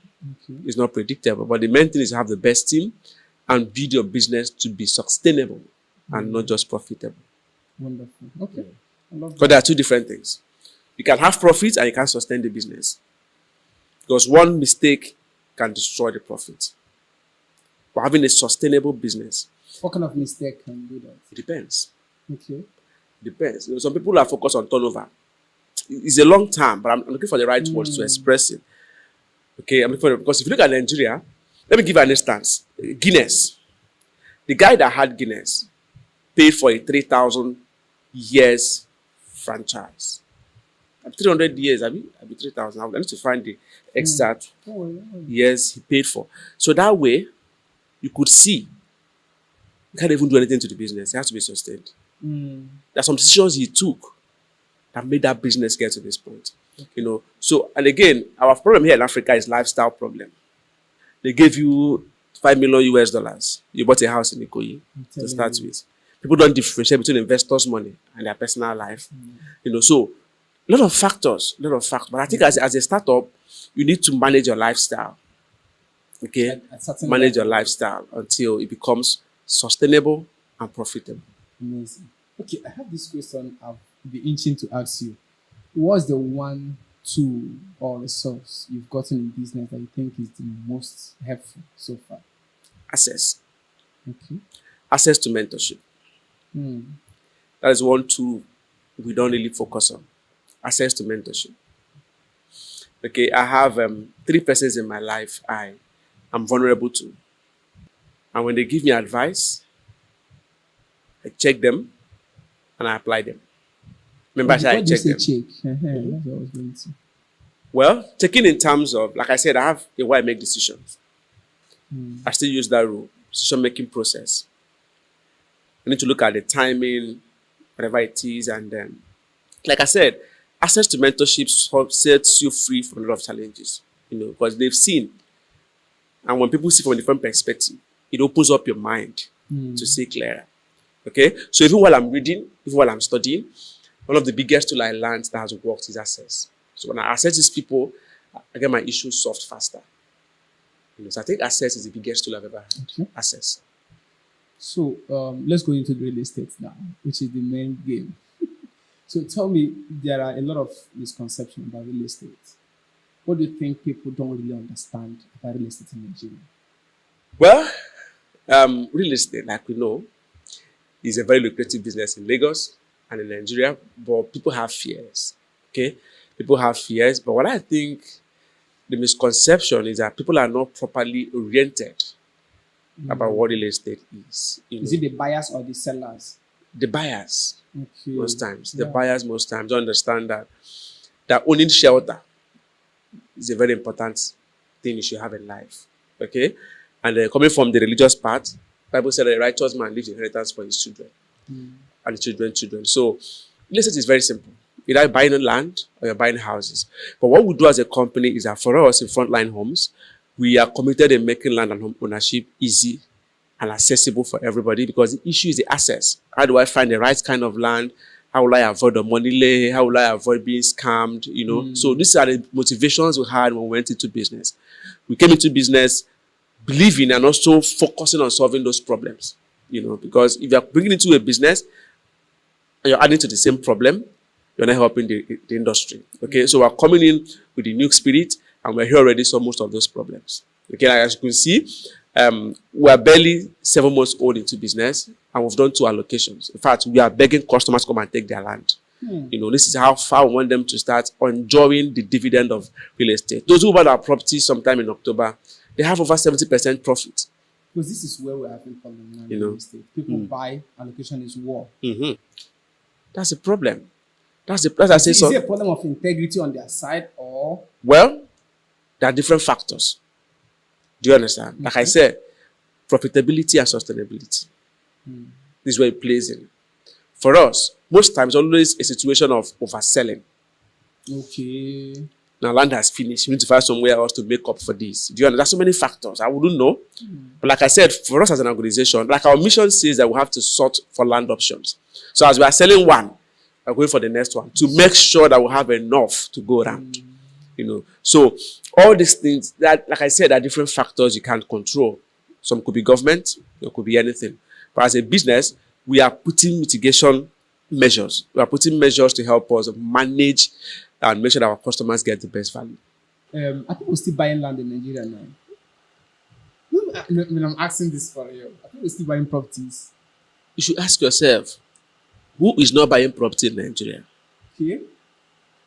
It's not predictable. But the main thing is to have the best team and build your business to be sustainable and not just profitable. Wonderful. Okay. I love that. Because there are two different things. You can have profits and you can sustain the business. Because one mistake can destroy the profit. But having a sustainable business. What kind of mistake can do that? It depends. Okay. Depends. Some people are focused on turnover. It's a long term, but I'm looking for the right words to express it. Okay, I'm looking for it because if you look at Nigeria, let me give you an instance. Guinness. The guy that had Guinness paid for a 3,000 years franchise. 300 years, I mean 3,000. I need to find the exact years he paid for. So that way, you could see he can't even do anything to the business. It has to be sustained. There are some decisions he took that made that business get to this point. Okay. So, and again, our problem here in Africa is lifestyle problem. They gave you $5 million US. You bought a house in Ikoyi to start with. People don't differentiate between investors' money and their personal life. So a lot of factors. But I think as a startup, you need to manage your lifestyle. Okay? Manage your lifestyle until it becomes sustainable and profitable. Amazing. Okay, I have this question I've been itching to ask you. What's the one tool or resource you've gotten in business that you think is the most helpful so far? Access. Okay. Access to mentorship. That is one tool we don't really focus on. Access to mentorship. Okay, I have 3 persons in my life I'm vulnerable to. And when they give me advice, I check them and I apply them. Remember, I said I check them. Check. That's what I was going to. Well, checking in terms of, like I said, I have a way I make decisions. I still use that rule, decision-making process. I need to look at the timing, whatever it is, and then, like I said, access to mentorship sets you free from a lot of challenges, because they've seen. And when people see from a different perspective, it opens up your mind to see clearer. Okay? So even while I'm reading, even while I'm studying, one of the biggest tools I learned that has worked is access. So when I access these people, I get my issues solved faster. So I think access is the biggest tool I've ever had. Okay. Access. So let's go into real estate now, which is the main game. So tell me, there are a lot of misconceptions about real estate. What do you think people don't really understand about real estate in Nigeria? Well, real estate, like we know, is a very lucrative business in Lagos and in Nigeria, but people have fears. Okay? People have fears, but what I think the misconception is that people are not properly oriented about what real estate is. Is it the buyers or the sellers? The buyers, Okay. most times. The buyers, most times, don't understand that owning shelter is a very important thing you should have in life. Okay? And coming from the religious part, the Bible said that a righteous man leaves inheritance for his children and the children's children. So, real estate is very simple. You're either buying land or you're buying houses. But what we do as a company is that for us in Frontline Homes, we are committed in making land and home ownership easy and accessible for everybody, because the issue is the access. How do I find the right kind of land? How will I avoid the money lay? How will I avoid being scammed? So these are the motivations we had when we went into business. We came into business believing and also focusing on solving those problems. Because if you're bringing into a business and you're adding to the same problem, you're not helping the industry. Okay, so we're coming in with a new spirit, and we're here already to solve most of those problems. Okay, like as you can see, we're barely 7 months old into business, and we've done 2 allocations. In fact, we are begging customers to come and take their land. This is how far we want them to start enjoying the dividend of real estate. Those who bought our property sometime in October, they have over 70% profit. Because this is where we're having problem now in real estate. People buy, allocation is war. That's a problem. That's I say so. Is it a problem of integrity on their side, or? Well, there are different factors. Do you understand? Like I said, profitability and sustainability. This is where it plays in. For us, most times, always a situation of overselling. Okay. Now, land has finished. We need to find somewhere else to make up for this. Do you understand? There's so many factors. I wouldn't know. But like I said, for us as an organization, like our mission says that we have to sort for land options. So as we are selling one, we're going for the next one to make sure that we have enough to go around. So all these things that, like I said, are different factors you can't control. Some could be government, it could be anything. But as a business, we are putting mitigation measures. We are putting measures to help us manage and make sure that our customers get the best value. Are people still buying land in Nigeria now? When I'm asking this for you, are people still buying properties? You should ask yourself, who is not buying property in Nigeria? Okay.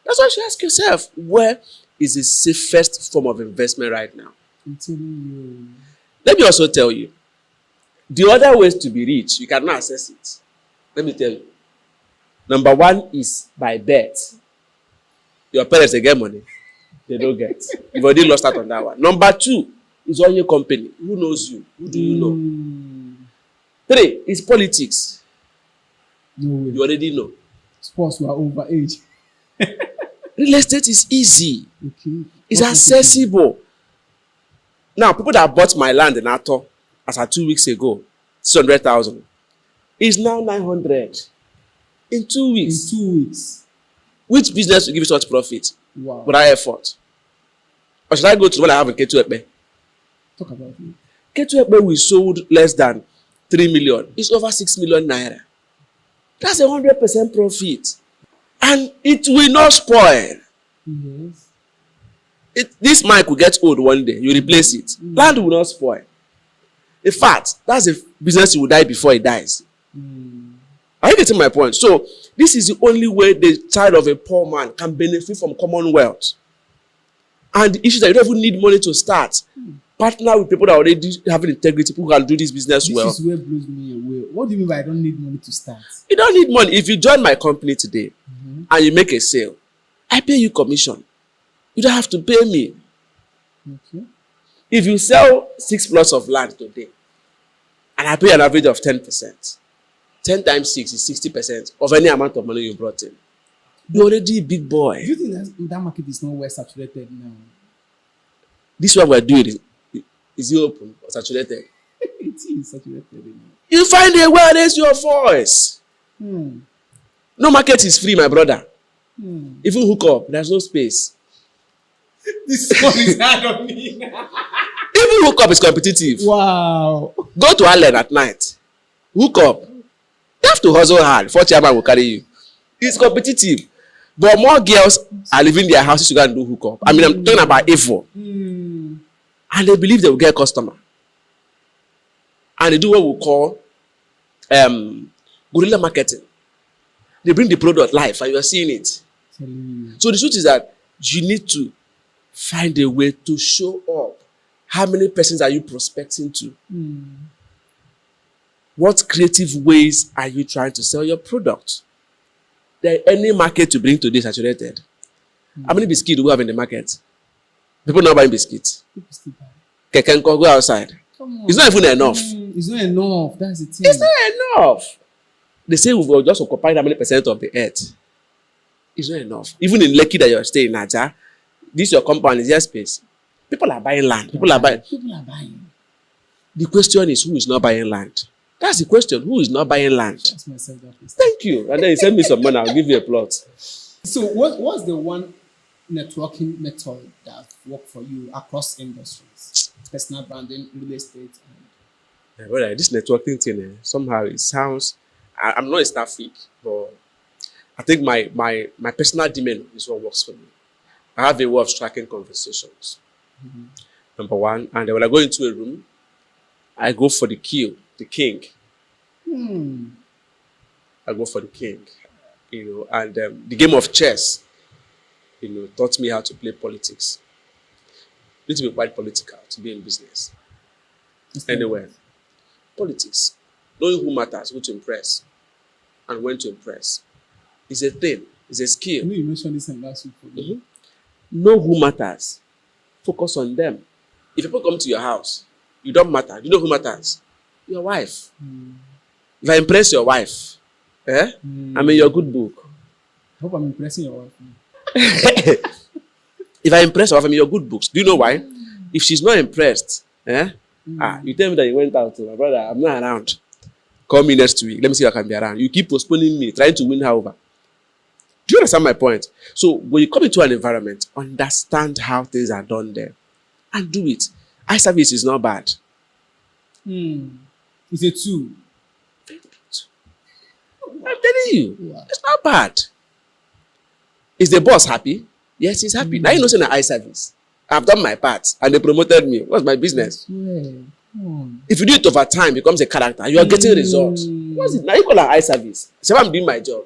That's why you should ask yourself, where is the safest form of investment right now? I'm telling you. Let me also tell you, the other ways to be rich, you cannot access it. Let me tell you. Number 1 is by bet. Your parents, they get money. They don't get. You've already lost out on that one. Number 2 is on your company. Who knows you? Who do you know? 3 is politics. No way. You already know. Sports were over age. Real estate is easy. Okay. It's accessible. Now, people that bought my land in Ato as of 2 weeks ago, 600,000, is now 900 in 2 weeks. In 2 weeks. Which business will give you such profit? Wow. Without effort? Or should I go to what I have in Ketu? Talk about it. Ketu we sold less than 3 million. It's over 6 million naira. That's 100% profit. And it will not spoil. Yes. This mic will get old one day. You replace it. Land will not spoil. In fact, that's a business you will die before it dies. Are you getting my point? So, this is the only way the child of a poor man can benefit from commonwealth. And the issue is that you don't even need money to start. Partner with people that already have integrity, people who can do this business well. This is where blows me away. What do you mean by I don't need money to start? You don't need money. If you join my company today and you make a sale, I pay you commission. You don't have to pay me. Okay. If you sell 6 plots of land today, and I pay an average of 10%, 10 times 6 is 60% of any amount of money you brought in. You're already a big boy. Do you think that market is not well saturated now? This is what we're doing. Is it open or saturated? It is saturated. You find a way, raise your voice. No market is free, my brother. Even hook up, there's no space. This one is hard on me. Even hook up is competitive. Wow. Go to Allen at night. Hook up. You have to hustle hard. 4 chairman will carry you. It's competitive. But more girls are leaving their houses to go and do hook up. I mean, I'm talking about A4. And they believe they will get a customer. And they do what we call guerrilla marketing. They bring the product live and you are seeing it. So the truth is that you need to find a way to show up. How many persons are you prospecting to? What creative ways are you trying to sell your product? There any market to bring today saturated? How many biscuits do we have in the market? People not buying biscuits. Kekenko, go outside. It's not even enough. It's not enough. That's the thing. It's not enough. They say we will just occupy how many percent of the earth. It's not enough. Even in Lekki that you're staying, Naja, this your compound is your space. People are buying land. People are buying. The question is, who is not buying land? That's the question. Who is not buying land? Ask myself that question. Thank you. And then you send me some money, I'll give you a plot. So what's the one networking method that worked for you across industries? Personal branding, real estate. Yeah, brother, this networking thing, somehow it sounds, I'm not a star freak, but I think my personal demeanor is what works for me. I have a way of striking conversations. Number one. And then when I go into a room, I go for the kill, the king. I go for the king. And the game of chess, taught me how to play politics. You need to be quite political to be in business. Anywhere. Politics. Knowing who matters, who to impress, and when to impress. It's a thing. It's a skill. I know you mentioned this in last week for me. Know who matters. Focus on them. If people come to your house, you don't matter. You know who matters? Your wife. If I impress your wife, I'm in your good book. I hope I'm impressing your wife. If I impress your wife, I'm in your good books. Do you know why? If she's not impressed, you tell me that you went out, my brother, I'm not around. Call me next week. Let me see if I can be around. You keep postponing me, trying to win her over. Do you understand my point? So when you come into an environment, understand how things are done there and do it. Eye service is not bad. It's a tool. I'm telling you, it's not bad. Is the boss happy? Yes, he's happy. Now you know, saying an eye service. I've done my part and they promoted me. What's my business? If you do it over time, it becomes a character. You are getting results. What's it? Now you call an eye service. So I'm doing my job.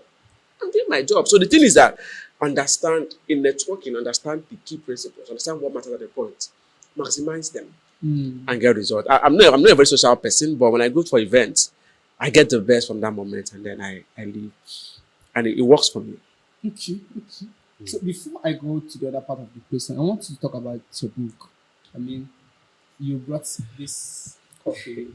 I'm doing my job. So the thing is that understand in networking, understand the key principles, understand what matters at the point, maximize them, and get results. I'm not a very social person, but when I go for events, I get the best from that moment, and then I leave, and it works for me. Okay. So before I go to the other part of the question, I want to talk about your book. I mean, you brought this coffee.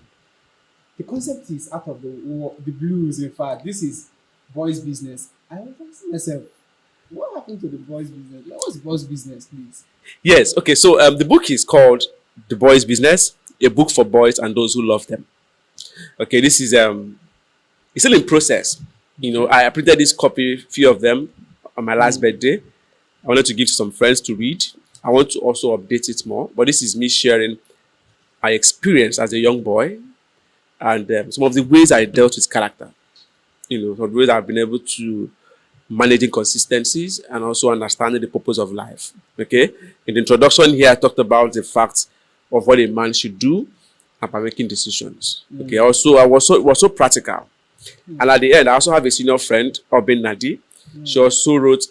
The concept is out of the blues. In fact, this is boys' business. I was asking myself, what happened to the boys' business? What's boys' business, please? Yes. Okay. So the book is called The Boys' Business, a book for boys and those who love them. Okay. This is it's still in process. I printed this copy, few of them, on my last birthday. I wanted to give to some friends to read. I want to also update it more, but this is me sharing my experience as a young boy and some of the ways I dealt with character. Some of the ways I've been able to managing consistencies, and also understanding the purpose of life. Okay. In the introduction here, I talked about the fact of what a man should do about making decisions. Okay. Also, it was so practical. And at the end, I also have a senior friend, Obin Nadi. She also wrote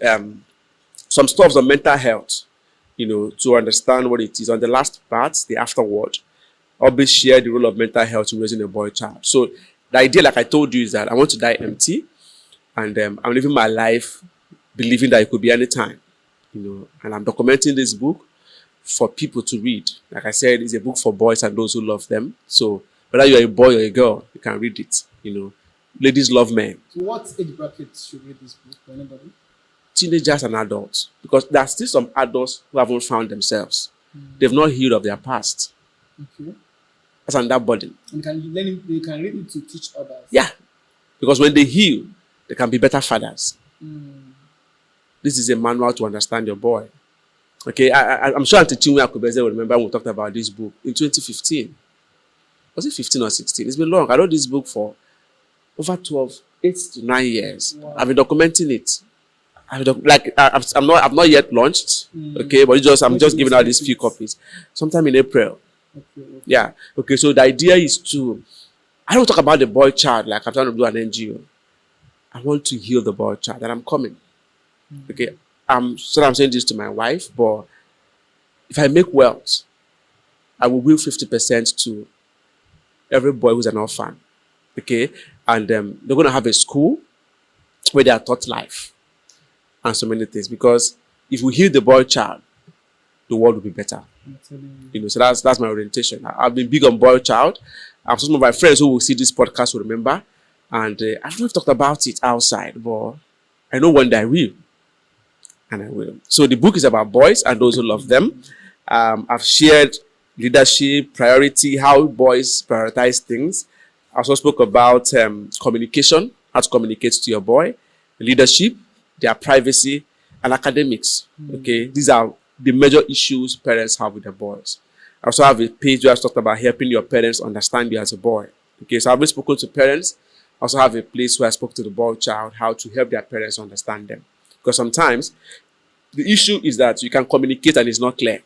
some stuff on mental health, to understand what it is. On the last part, the afterword, Obin shared the role of mental health in raising a boy child. So the idea, like I told you, is that I want to die empty, and I'm living my life believing that it could be any time, and I'm documenting this book for people to read. Like I said, it's a book for boys and those who love them. So whether you're a boy or a girl, you can read it. Ladies love men. So what age bracket should read this book for anybody? Teenagers and adults, because there are still some adults who haven't found themselves. They've not healed of their past. Okay. That's another burden. And they can read it to teach others. Yeah, because when they heal, they can be better fathers. This is a manual to understand your boy. Okay, I'm sure Auntie Chinwe Akubeze will remember when we talked about this book in 2015. Was it 15 or 16? It's been long. I wrote this book for over 8 to 9 years. Wow. I've been documenting it. I've not yet launched. Okay, but I'm just giving out these few copies. Sometime in April. Okay. Yeah. Okay. So the idea is I don't talk about the boy child like I'm trying to do an NGO. I want to heal the boy child, and I'm coming. Okay. I'm saying this to my wife, but if I make wealth, I will will 50% to every boy who's an orphan. Okay. And they're going to have a school where they are taught life and so many things. Because if we heal the boy child, the world will be better. So that's my orientation. I've been big on boy child. Some of my friends who will see this podcast will remember. And I've not talked about it outside, but I know one day I will. And I will. So the book is about boys and those who love them. I've shared leadership, priority, how boys prioritize things. I also spoke about communication, how to communicate to your boy, leadership, their privacy, and academics. Okay, these are the major issues parents have with their boys. I also have a page where I talked about helping your parents understand you as a boy. Okay, so I've been spoken to parents. I also have a place where I spoke to the boy child, how to help their parents understand them. Because sometimes the issue is that you can communicate and it's not clear.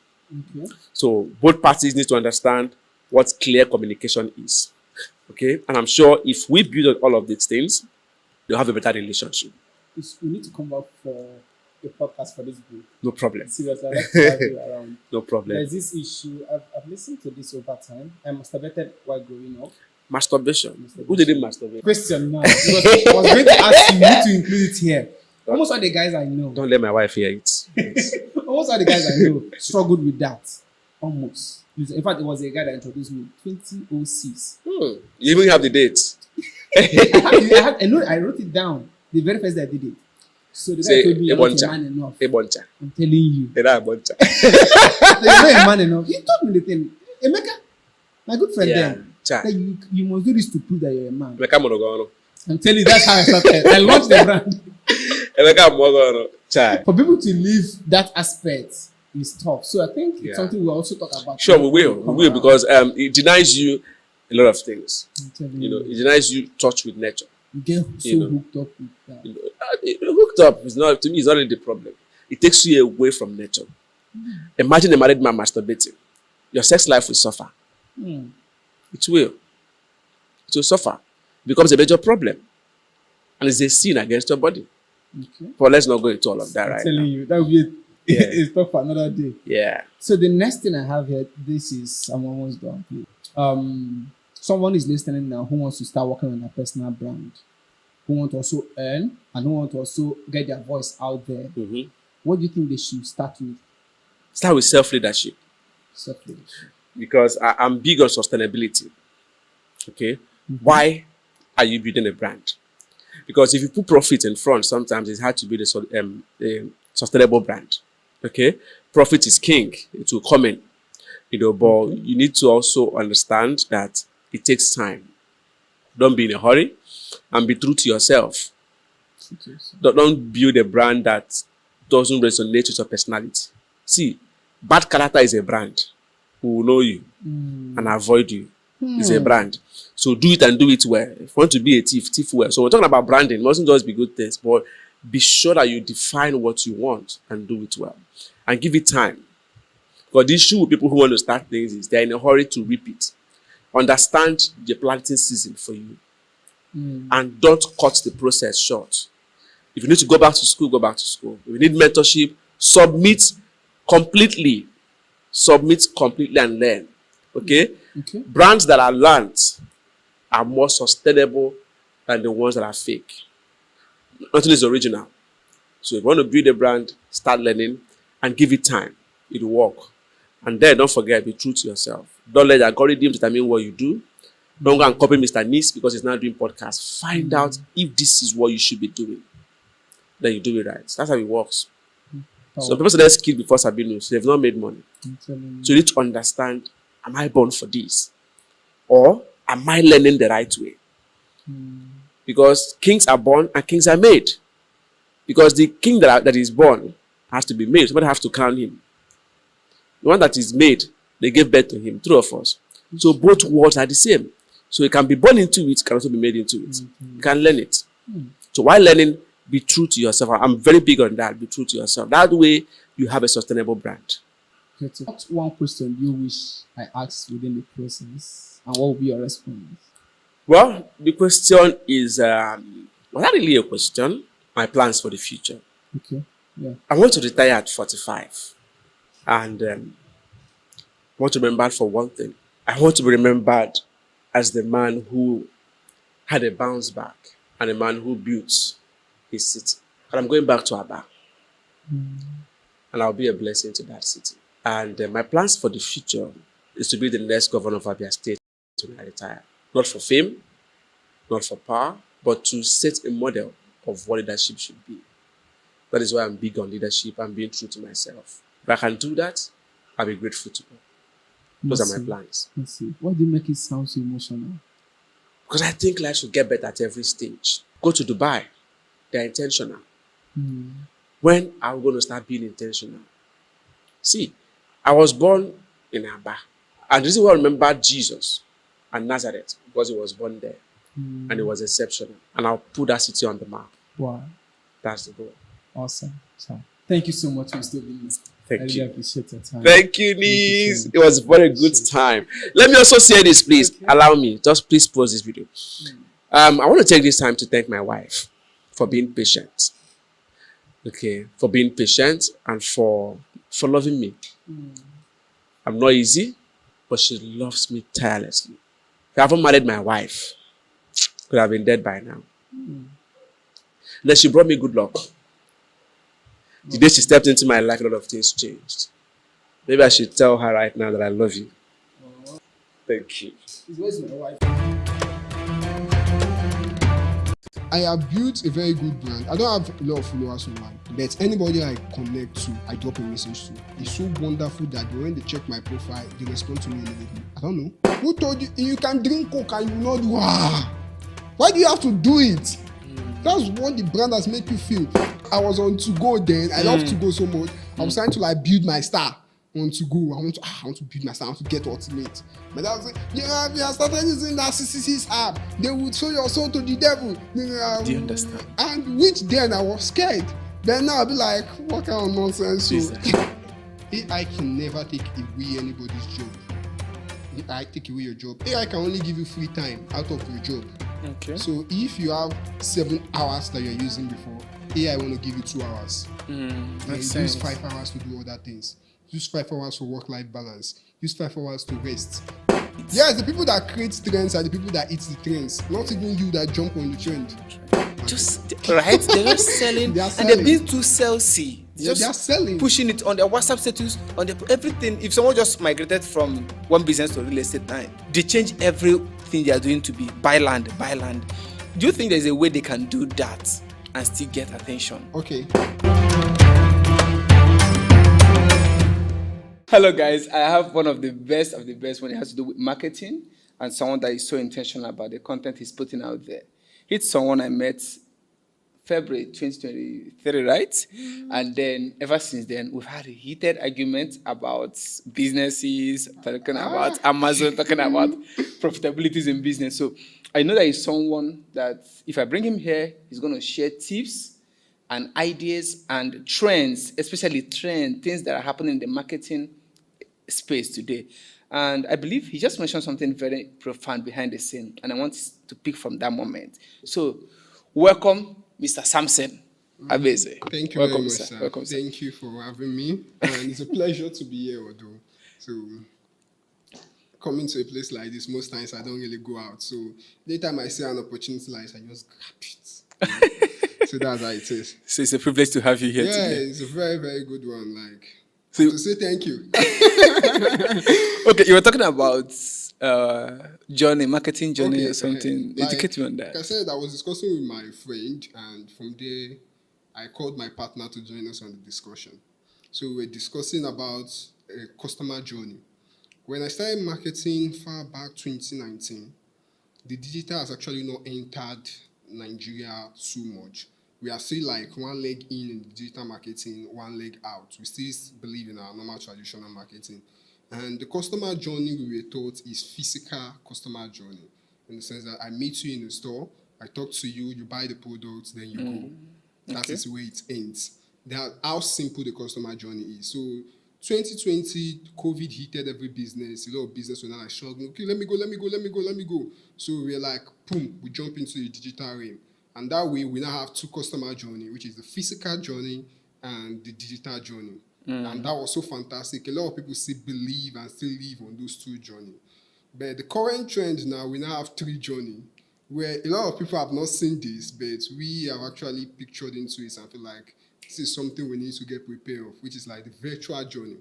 Okay. So both parties need to understand what clear communication is. Okay, and I'm sure if we build on all of these things, they'll have a better relationship. We need to come back for a podcast for this book. No problem. Seriously, I'd like to have you around. No problem. There's this issue. I've listened to this over time. I masturbated while growing up. Masturbation. Who didn't masturbate? Question now. Because I was going to ask you to include it here. Almost all the guys I know. Don't let my wife hear it. Almost all the guys I know struggled with that. Almost. In fact, it was a guy that introduced me 2006. You even have the date. I wrote it down the very first day I did it. So the guy told me, you're not a man enough. I'm telling you. You're not a man enough. He told me the thing. Emeka, my good friend then, that you must do this to prove that you're a man. I'm telling you, that's how I started. I launched the brand. For people to leave that aspect is tough. So I think it's something we'll also talk about. Sure, we will because it denies you a lot of things. It denies you touch with nature. You get hooked up with that. Hooked up is not, to me, it's not really the problem. It takes you away from nature. Imagine a married man masturbating. Your sex life will suffer. It will. It will suffer. It becomes a major problem. And it's a sin against your body. Okay. But let's not go into all of that right now. I'm telling you, that would be it's talk for another day. Yeah. So the next thing I have here, I'm almost done. Someone is listening now who wants to start working on a personal brand, who want to also earn, and who want to also get their voice out there. What do you think they should start with? Start with self-leadership. Self-leadership. Because I'm big on sustainability. Okay? Why are you building a brand? Because if you put profit in front, sometimes it's hard to build a sustainable brand. Okay? Profit is king. It will come in. But you need to also understand that it takes time. Don't be in a hurry and be true to yourself. Don't build a brand that doesn't resonate with your personality. See, bad character is a brand. Who will know you and avoid you. It's a brand. So do it and do it well. If you want to be a thief, thief well. So we're talking about branding. It mustn't just be good things, but be sure that you define what you want and do it well. And give it time. Because the issue with people who want to start things is they're in a hurry to reap it. Understand the planting season for you. And don't cut the process short. If you need to go back to school, go back to school. If you need mentorship, submit completely. Submit completely and learn. Okay? Brands that are learned are more sustainable than the ones that are fake. Nothing is original. So if you want to build a brand, start learning and give it time. It will work. And then don't forget, be true to yourself. Don't let the algorithm determine what you do. Don't go and copy Mr. Nis because he's not doing podcasts. Find out if this is what you should be doing. Then you do it right. That's how it works. So people say they're skilled before Sabinus. They've not made money. So you need to understand, am I born for this? Or am I learning the right way? Because kings are born and kings are made. Because the king that is born has to be made. Somebody has to crown him. The one that is made, they gave birth to him. True of us. So both worlds are the same. So you can be born into it, can also be made into it. You can learn it. So while learning, be true to yourself. I'm very big on that. Be true to yourself. That way, you have a sustainable brand. What one question you wish I asked within the process, and what will be your response? Well, the question is, not really a question. My plans for the future. Okay. Yeah. I want to retire at 45. And I want to be remembered for one thing. I want to be remembered as the man who had a bounce back and a man who built his city. And I'm going back to Aba. And I'll be a blessing to that city. And my plans for the future is to be the next governor of Abia State when I retire. Not for fame, not for power, but to set a model of what leadership should be. That is why I'm big on leadership and being true to myself. If I can do that, I'll be grateful to God. Those are my plans. Let's see. Why do you make it sound so emotional? Because I think life should get better at every stage. Go to Dubai. They're intentional. When are we going to start being intentional? See, I was born in Aba. And this is why I remember Jesus and Nazareth, because he was born there. And it was exceptional. And I'll put that city on the map. Wow. That's the goal. Awesome. So, thank you so much, Mr. Nis. Thank I you. really appreciate your time. Thank you, Nis. It was a very good time. Let me also say this, please. Okay. Allow me. Just please pause this video. I want to take this time to thank my wife for being patient. Okay. For being patient and for loving me. I'm not easy, but she loves me tirelessly. If I haven't married my wife, could have been dead by now. Then she brought me good luck. The day she stepped into my life, a lot of things changed. Maybe I should tell her right now that I love you. Thank you. Where's my wife? I have built a very good brand. I don't have a lot of followers online, but anybody I connect to, I drop a message to. It's so wonderful that when they check my profile, they respond to me immediately. I don't know. Who told you can drink coke and you will not do? Why do you have to do it? That's what the brand has made you feel. I was on To Go then. I love To Go so much. I was trying to like build my star on To Go. I want to build my star. I want to get ultimate. But I was like, you have started using that CCC's app. They would show your soul to the devil. Do you understand? And which then I was scared. Then now I'll be like, what kind of nonsense? So, AI can never take away anybody's job. AI take away your job. AI can only give you free time out of your job. Okay. So if you have 7 hours that you're using before, AI want to give you 2 hours. Use 5 hours to do other things. Use 5 hours for work-life balance. Use 5 hours to rest. Yes, the people that create trends are the people that eat the trends. Not even you that jump on the trend. Just right, they're just selling, and they're being too salesy. They're selling, pushing it on their WhatsApp status, on their everything. If someone just migrated from one business to real estate, they change everything they are doing to be buy land. Do you think there's a way they can do that and still get attention? Okay. Hello guys, I have one of the best when it has to do with marketing and someone that is so intentional about the content he's putting out there. It's someone I met February 2023, right? And then ever since then, we've had a heated argument about businesses, talking about Amazon, talking about profitabilities in business. So I know that he's someone that if I bring him here, he's going to share tips and ideas and trends, especially things that are happening in the marketing space today. And I believe he just mentioned something very profound behind the scene, and I want to pick from that moment. So, welcome, Mr. Samson Abeze. Thank you Welcome, very much, sir. sir. Welcome, sir. Thank you for having me. And it's a pleasure to be here, although. So, coming to a place like this, most times I don't really go out. So, anytime I see an opportunity like this, I just grab it. So, that's how it is. So, it's a privilege to have you here Yeah, today. it's a very, very good one. Like, So- to say thank you. Okay, you were talking about journey, marketing journey or something. Like, Educate me on Like I that. said, I was discussing with my friend, and from there, I called my partner to join us on the discussion. So we're discussing about a customer journey. When I started marketing far back 2019, the digital has actually not entered Nigeria so much. We are still like one leg in digital marketing, one leg out. We still believe in our normal traditional marketing. And the customer journey we were taught is physical customer journey, in the sense that I meet you in the store, I talk to you, you buy the product, then you go. That Okay. is the way it ends. That's how simple the customer journey is. So 2020, COVID hit every business. A lot of business were now like struggling. Okay, let me go. So we're like, boom, we jump into the digital realm. And that way, we now have two customer journey, which is the physical journey and the digital journey. And that was so fantastic. A lot of people still believe and still live on those two journeys. But the current trend now, we now have three journey, where a lot of people have not seen this, but we have actually pictured into it and feel like this is something we need to get prepared of, which is like the virtual journey.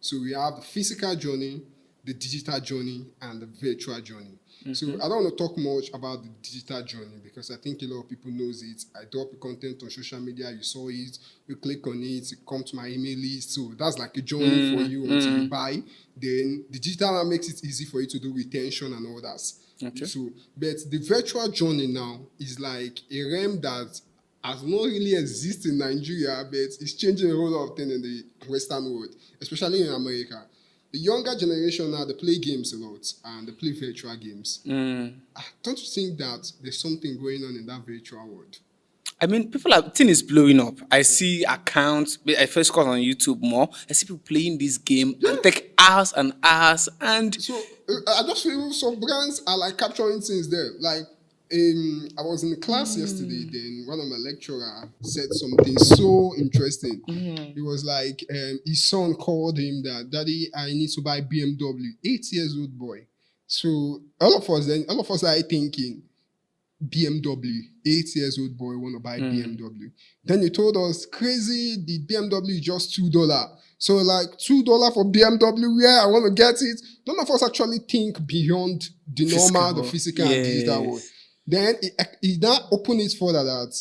So we have the physical journey, the digital journey, and the virtual journey. So I don't want to talk much about the digital journey because I think a lot of people knows it. I drop the content on social media, you saw it, you click on it, it comes to my email list. So that's like a journey for you until you buy. Then the digital now makes it easy for you to do retention and all that. Okay. So, but the virtual journey now is like a realm that has not really existed in Nigeria, but it's changing a whole lot of things in the Western world, especially in America. The younger generation now, they play games a lot and they play virtual games. Don't you think that there's something going on in that virtual world? I mean, thing is blowing up. I see accounts. I first got on YouTube more. I see people playing this game and take hours and hours. And So I just feel some brands are like capturing things there. Like I was in class yesterday, then one of my lecturer said something so interesting. It was like his son called him that, "Daddy, I need to buy BMW." 8 years old boy. So all of us are thinking, BMW, 8 years old boy want to buy BMW. Then he told us, crazy, the BMW is just $2. So like $2 for BMW, where I want to get it. None of us actually think beyond the normal, the physical and digital world. Then he now opened it further that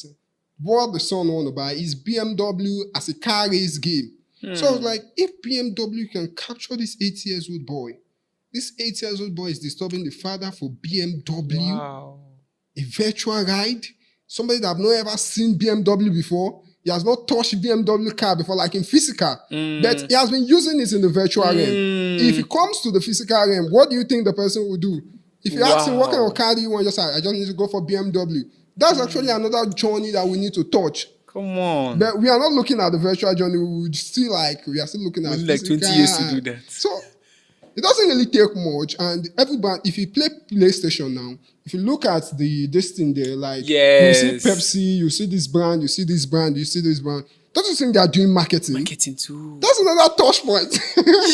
what the son want to buy is BMW as a car race game. So I was like, if BMW can capture this 8 years old boy, this 8 years old boy is disturbing the father for BMW. wow. A virtual ride, somebody that have not ever seen BMW before. He has not touched BMW car before, like in physical. But he has been using it in the virtual realm. If it comes to the physical realm, what do you think the person will do? If you ask him what kind of car do you want, just say, I just need to go for BMW. That's actually another journey that we need to touch. Come on. But we are not looking at the virtual journey. We are still looking at We need like 20 physical years to do that. So it doesn't really take much. And everybody, if you play PlayStation now, if you look at this thing there, like Yes. you see Pepsi, you see this brand, you see this brand, you see this brand. Don't you think they are doing marketing? Marketing too. That's another touch point.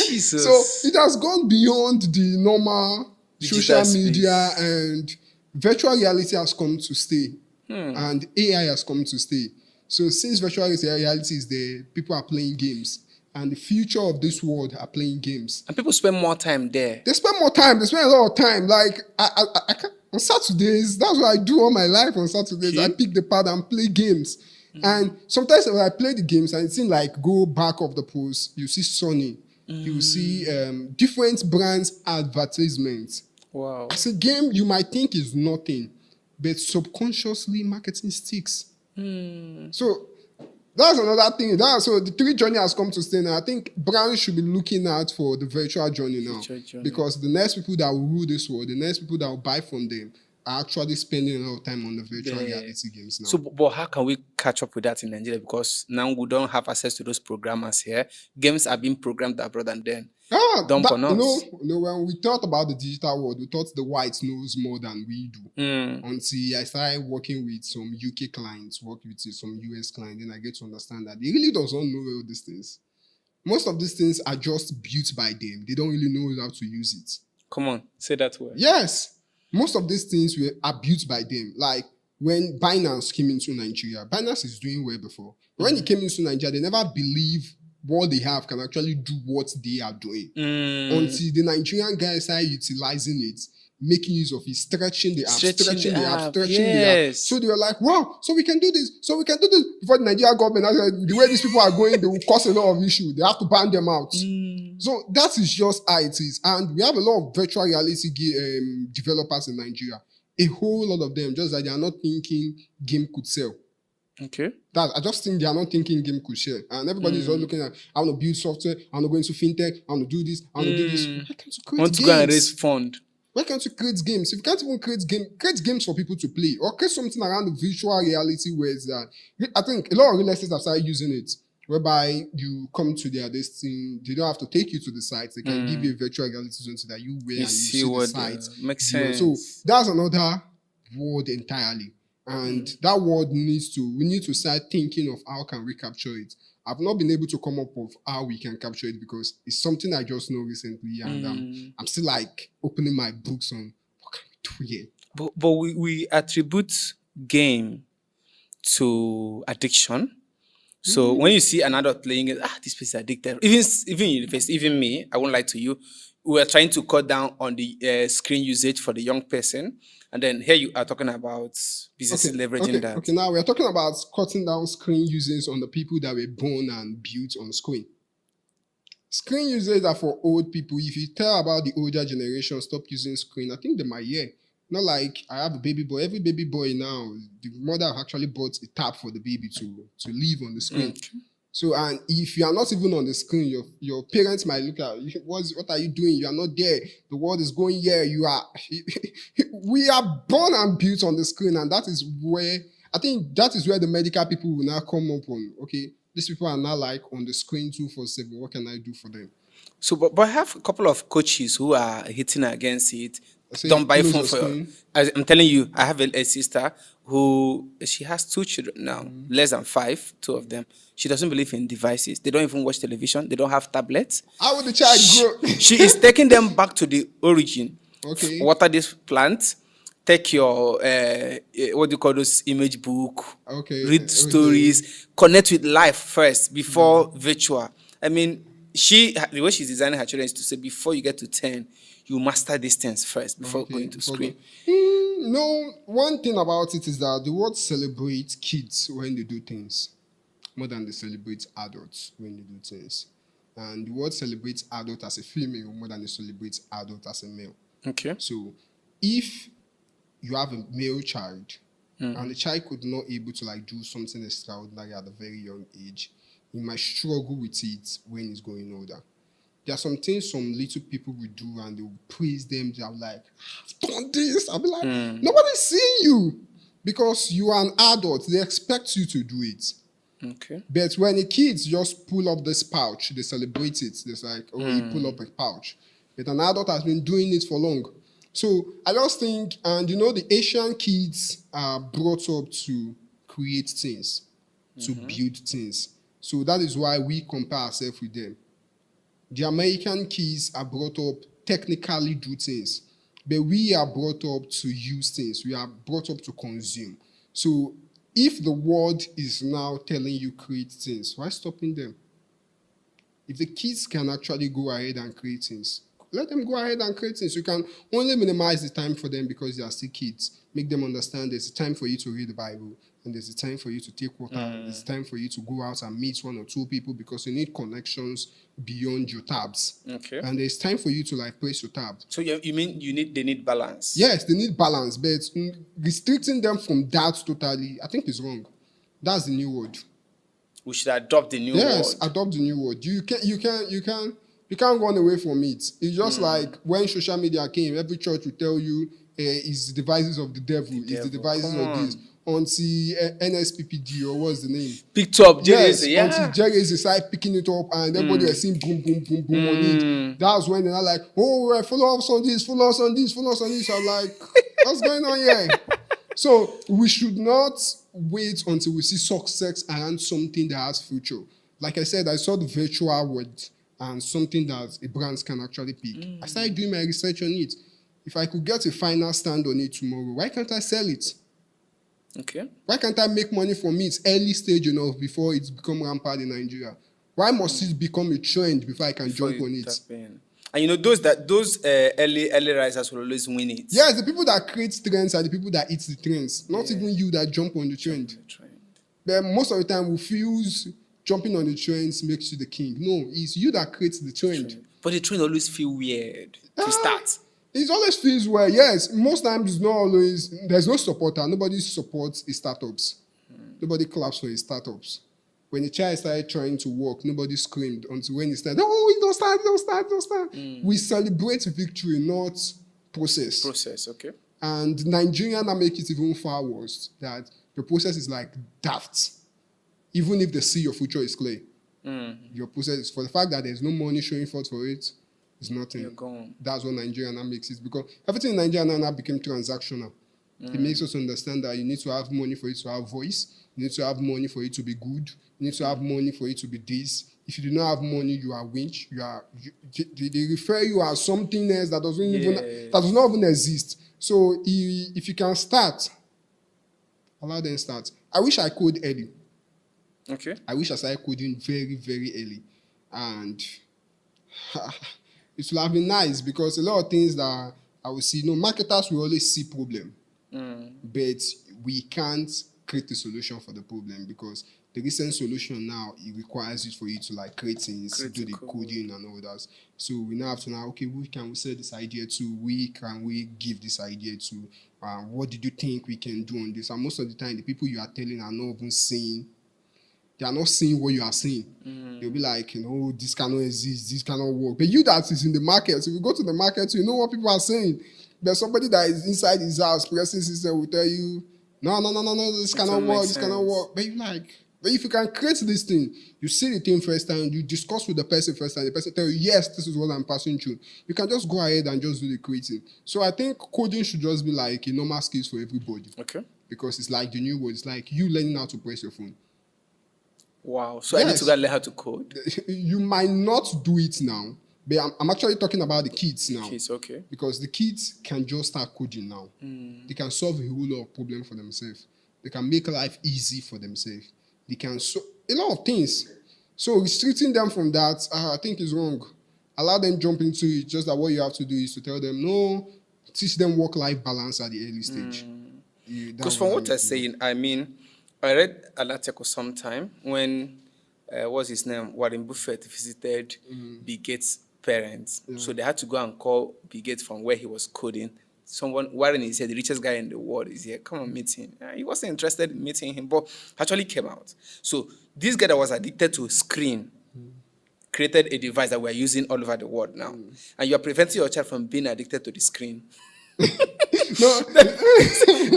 Jesus. So it has gone beyond the normal Digital social media, space. and virtual reality has come to stay. And AI has come to stay. So since virtual reality is there, people are playing games. And the future of this world are playing games. And people spend more time there. They spend more time. They spend a lot of time. Like, I can't, on Saturdays, that's what I do all my life on Saturdays. Okay. I pick the pad and play games. And sometimes when I play the games and it seems like go back of the post, you see Sony. You see different brands advertisements. Wow. As a game, you might think is nothing, but subconsciously marketing sticks. So that's another thing. So the three journey has come to stay now. I think brands should be looking out for the virtual journey now. Virtual journey. Because the next people that will rule this world, the next people that will buy from them are actually spending a lot of time on the virtual reality games now. So, but how can we catch up with that in Nigeria? Because now we don't have access to those programmers here. Games are being programmed abroad and then dump on us. When we thought about the digital world, we thought the whites knows more than we do. Until I started working with some UK clients, work with some US clients, then I get to understand that they really doesn't know all these things. Most of these things are just built by them. They don't really know how to use it. Come on, say that word. Yes. Most of these things are built by them. Like when Binance came into Nigeria, Binance is doing well before. But when it came into Nigeria, they never believe what they have can actually do what they are doing. Until the Nigerian guys are utilizing it, making use of it, stretching the app. So they were like, wow, so we can do this. Before the Nigerian government, the way these people are going, they will cause a lot of issues. They have to ban them out. So that is just how it is. And we have a lot of virtual reality developers in Nigeria. A whole lot of them, just that they are not thinking game could sell. Okay. I just think they are not thinking game could sell. And everybody is all looking at, I want to build software, I want to go into fintech, I want to do this, I want to do this. Why can't you create games? Want to go and raise fund. Why can't you create games? If you can't even create games for people to play, or create something around the virtual reality where it's that. I think a lot of real estates have started using it, whereby you come to this thing, they don't have to take you to the site. They can give you a virtual reality zone so that you wear and you see the site. Makes sense. So that's another world entirely. And that world we need to start thinking of how can we capture it. I've not been able to come up with how we can capture it because it's something I just know recently, and I'm still like opening my books on what can we do here. But we attribute game to addiction. So when you see an adult playing it, this person is addicted. Even university, even me, I won't lie to you. We are trying to cut down on the screen usage for the young person. And then here you are talking about businesses leveraging that. Okay, now we're talking about cutting down screen usage on the people that were born and built on screen. Screen usage are for old people. If you tell about the older generation, stop using screen, I think they might hear. Not like I have a baby boy. Every baby boy now, the mother actually bought a tab for the baby to live on the screen. Okay. So, and if you are not even on the screen, your parents might look at you, what are you doing? You are not there. The world is going here. We are born and built on the screen, and that is where, I think that is where the medical people will now come up on, okay, these people are now like on the screen 24/7. What can I do for them? So, but I have a couple of coaches who are hitting against it. Don't buy phone for you. I'm telling you, I have a sister who, she has 2 children now, less than 5, 2 of them. She doesn't believe in devices. They don't even watch television. They don't have tablets. How would the child grow? She is taking them back to the origin. Okay. Water this plant. Take your, what do you call those, image book. Okay. Read stories. Connect with life first before virtual. I mean, the way she's designing her children is to say, before you get to 10, you master these things first before going to screen. No, one thing about it is that the world celebrates kids when they do things more than they celebrate adults when they do things. And the world celebrates adult as a female more than they celebrate adult as a male. Okay. So if you have a male child and the child could not able to like do something extraordinary at a very young age, he might struggle with it when he's going older. There are some things some little people will do and they will praise them. They're like, I've done this. I'll be like, nobody's seeing you because you are an adult. They expect you to do it. Okay. But when the kids just pull up this pouch, they celebrate it. It's like, you pull up a pouch. But an adult has been doing it for long. So I just think, and the Asian kids are brought up to create things, to build things. So that is why we compare ourselves with them. The American kids are brought up technically do things, but we are brought up to use things. We are brought up to consume. So if the world is now telling you create things, why stopping them? If the kids can actually go ahead and create things, let them go ahead and create things. You can only minimize the time for them because they are still kids. Make them understand there's a time for you to read the Bible, and there's a time for you to take water. There's a time for you to go out and meet 1 or 2 people because you need connections beyond your tabs. Okay. And there's time for you to like press your tab. So you mean they need balance? Yes, they need balance, but restricting them from that totally, I think is wrong. That's the new word. We should adopt the new word. Yes, adopt the new word. You can't run away from it. It's just like when social media came, every church will tell you is the devices of the devil, is the devices Come of on. this. Until NSPPD, or what's the name? Picked up Jerry. Yes, Yeah. until Jerry is started picking it up and everybody was seeing boom, boom, boom, boom on it. That's when they're like, oh, follow us on this, follow us on this, follow us on this. I'm like, what's going on here? So we should not wait until we see success around something that has future. Like I said, I saw the virtual word and something that a brand can actually pick. I started doing my research on it. If I could get a final stand on it tomorrow, why can't I sell it? Okay. Why can't I make money from it early stage enough before it's become rampant in Nigeria? Why must it become a trend before I can jump on it? And you know those early risers will always win it. Yes, the people that create trends are the people that eat the trends, not even you that jump on the trend. But most of the time, we feel jumping on the trends makes you the king. No, it's you that creates the trend. But the trend always feel weird to start. It always feels well. Yes, most times it's not always. There's no supporter. Nobody supports his startups. Nobody claps for his startups. When the child started trying to work, nobody screamed until when he started. Oh, don't start. We celebrate victory, not process. Okay. And Nigeria now make it even far worse. That the process is like daft. Even if they see your future is clear, your process is for the fact that there's no money showing forth for it. It's nothing. You're gone. That's what Nigeria now makes it, because everything in Nigeria now became transactional. It makes us understand that you need to have money for it to have voice. You need to have money for it to be good. You need to have money for it to be this. If you do not have money, you are winch. They refer you as something else that does not even exist. So if you can start, allow them start. I wish I code early. Okay. I wish I started coding very, very early. And it would have been nice, because a lot of things that I will see, marketers will always see problem. But we can't create a solution for the problem, because the recent solution now, it requires it for you to like create things, do the coding and all that. So we now have to okay, who can we sell this idea to? We can we give this idea to? What did you think we can do on this? And most of the time, the people you are telling are not even seeing. They are not seeing what you are seeing. They'll be like, this cannot exist, this cannot work. But you that is in the market, so if you go to the market, you know what people are saying. There's somebody that is inside his house, pressing system will tell you, no, this cannot work, this cannot work. But you but if you can create this thing, you see the thing first time, you discuss with the person first time, the person tell you, yes, this is what I'm passing through. You can just go ahead and just do the creating. So I think coding should just be like a normal skills for everybody. Okay. Because it's like the new word. It's like you learning how to press your phone. Wow. So yes. I need to go learn how to code? You might not do it now, but I'm actually talking about the kids now. Kids, okay. Because the kids can just start coding now. They can solve a whole lot of problems for themselves. They can make life easy for themselves. They can a lot of things. So restricting them from that, I think is wrong. Allow them jump into it. Just that what you have to do is to tell them, no, teach them work-life balance at the early stage. Because from what I'm saying, I mean, I read an article sometime when, what's his name, Warren Buffett visited Bill Gates' parents. So they had to go and call Bill Gates from where he was coding. Warren, he said, the richest guy in the world is here. Come and meet him. He wasn't interested in meeting him, but actually came out. So this guy that was addicted to a screen created a device that we're using all over the world now. And you're preventing your child from being addicted to the screen. No.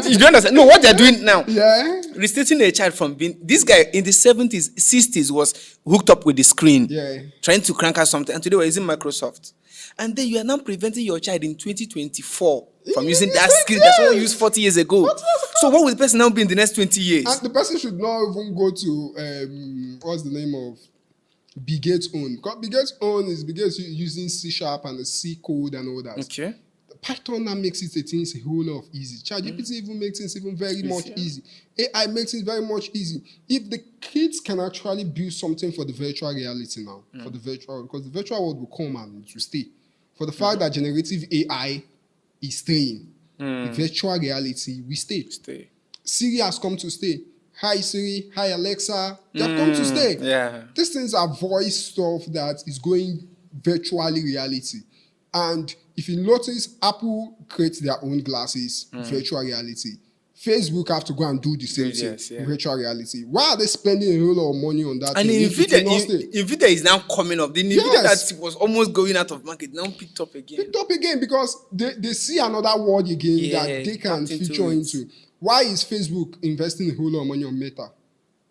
You don't understand? No, what they're doing now. Yeah. Restricting a child from being... This guy in the 70s, 60s was hooked up with the screen. Yeah. Trying to crank out something. And today we're using Microsoft. And then you are now preventing your child in 2024 from using that screen that someone used 40 years ago. So what will the person now be in the next 20 years? And the person should not even go to, what's the name of Bill Gates' own. Because Bill Gates' own is Bill Gates using C# and the C code and all that. Okay. Python now makes it things a whole lot of easy. ChatGPT even makes things even very much easy. AI makes it very much easy. If the kids can actually build something for the virtual reality now, for the virtual, because the virtual world will come and it will stay. For the fact that generative AI is staying, the virtual reality will stay. Siri has come to stay. Hi Siri, hi Alexa, they have come to stay. Yeah. These things are voice stuff that is going virtually reality. And if you notice, Apple creates their own glasses, virtual reality. Facebook have to go and do the same Yes, thing yeah. in virtual reality. Why are they spending a whole lot of money on that? And thing? Nvidia is now coming up. The Nvidia Yes. that was almost going out of market now picked up again. Picked up again because they see another world again Yeah, that they can tapped into feature it. into. Why is Facebook investing a whole lot of money on Meta?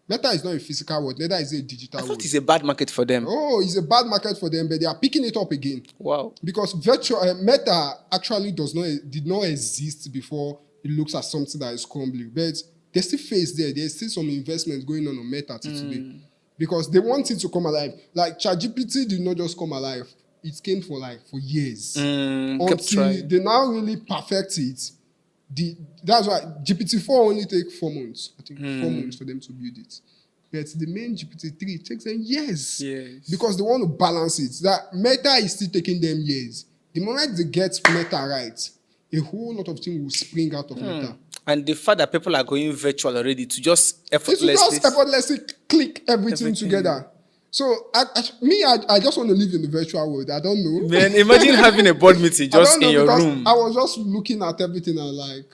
Meta is not a physical world. Meta is a digital I world. thought it's a bad market for them. Oh, it's a bad market for them, but they are picking it up again. Wow. Because virtual Meta actually did not exist before it looks at something that is crumbling. But there's still phase there. There's still some investment going on Meta till today. Because they want it to come alive. Like ChatGPT did not just come alive. It came for years. Kept Until trying. they now really perfect it. That's why GPT-4 only take 4 months. I think 4 months for them to build it. But the main GPT-3 takes them years. Yes. Because they want to balance it. That Meta is still taking them years. The moment they get Meta right, a whole lot of things will spring out of Meta. And the fact that people are going virtual already to just It's effortlessly. just effortlessly click everything together. So I just want to live in the virtual world. I don't know. Man, imagine having a board meeting just in your room. I was just looking at everything and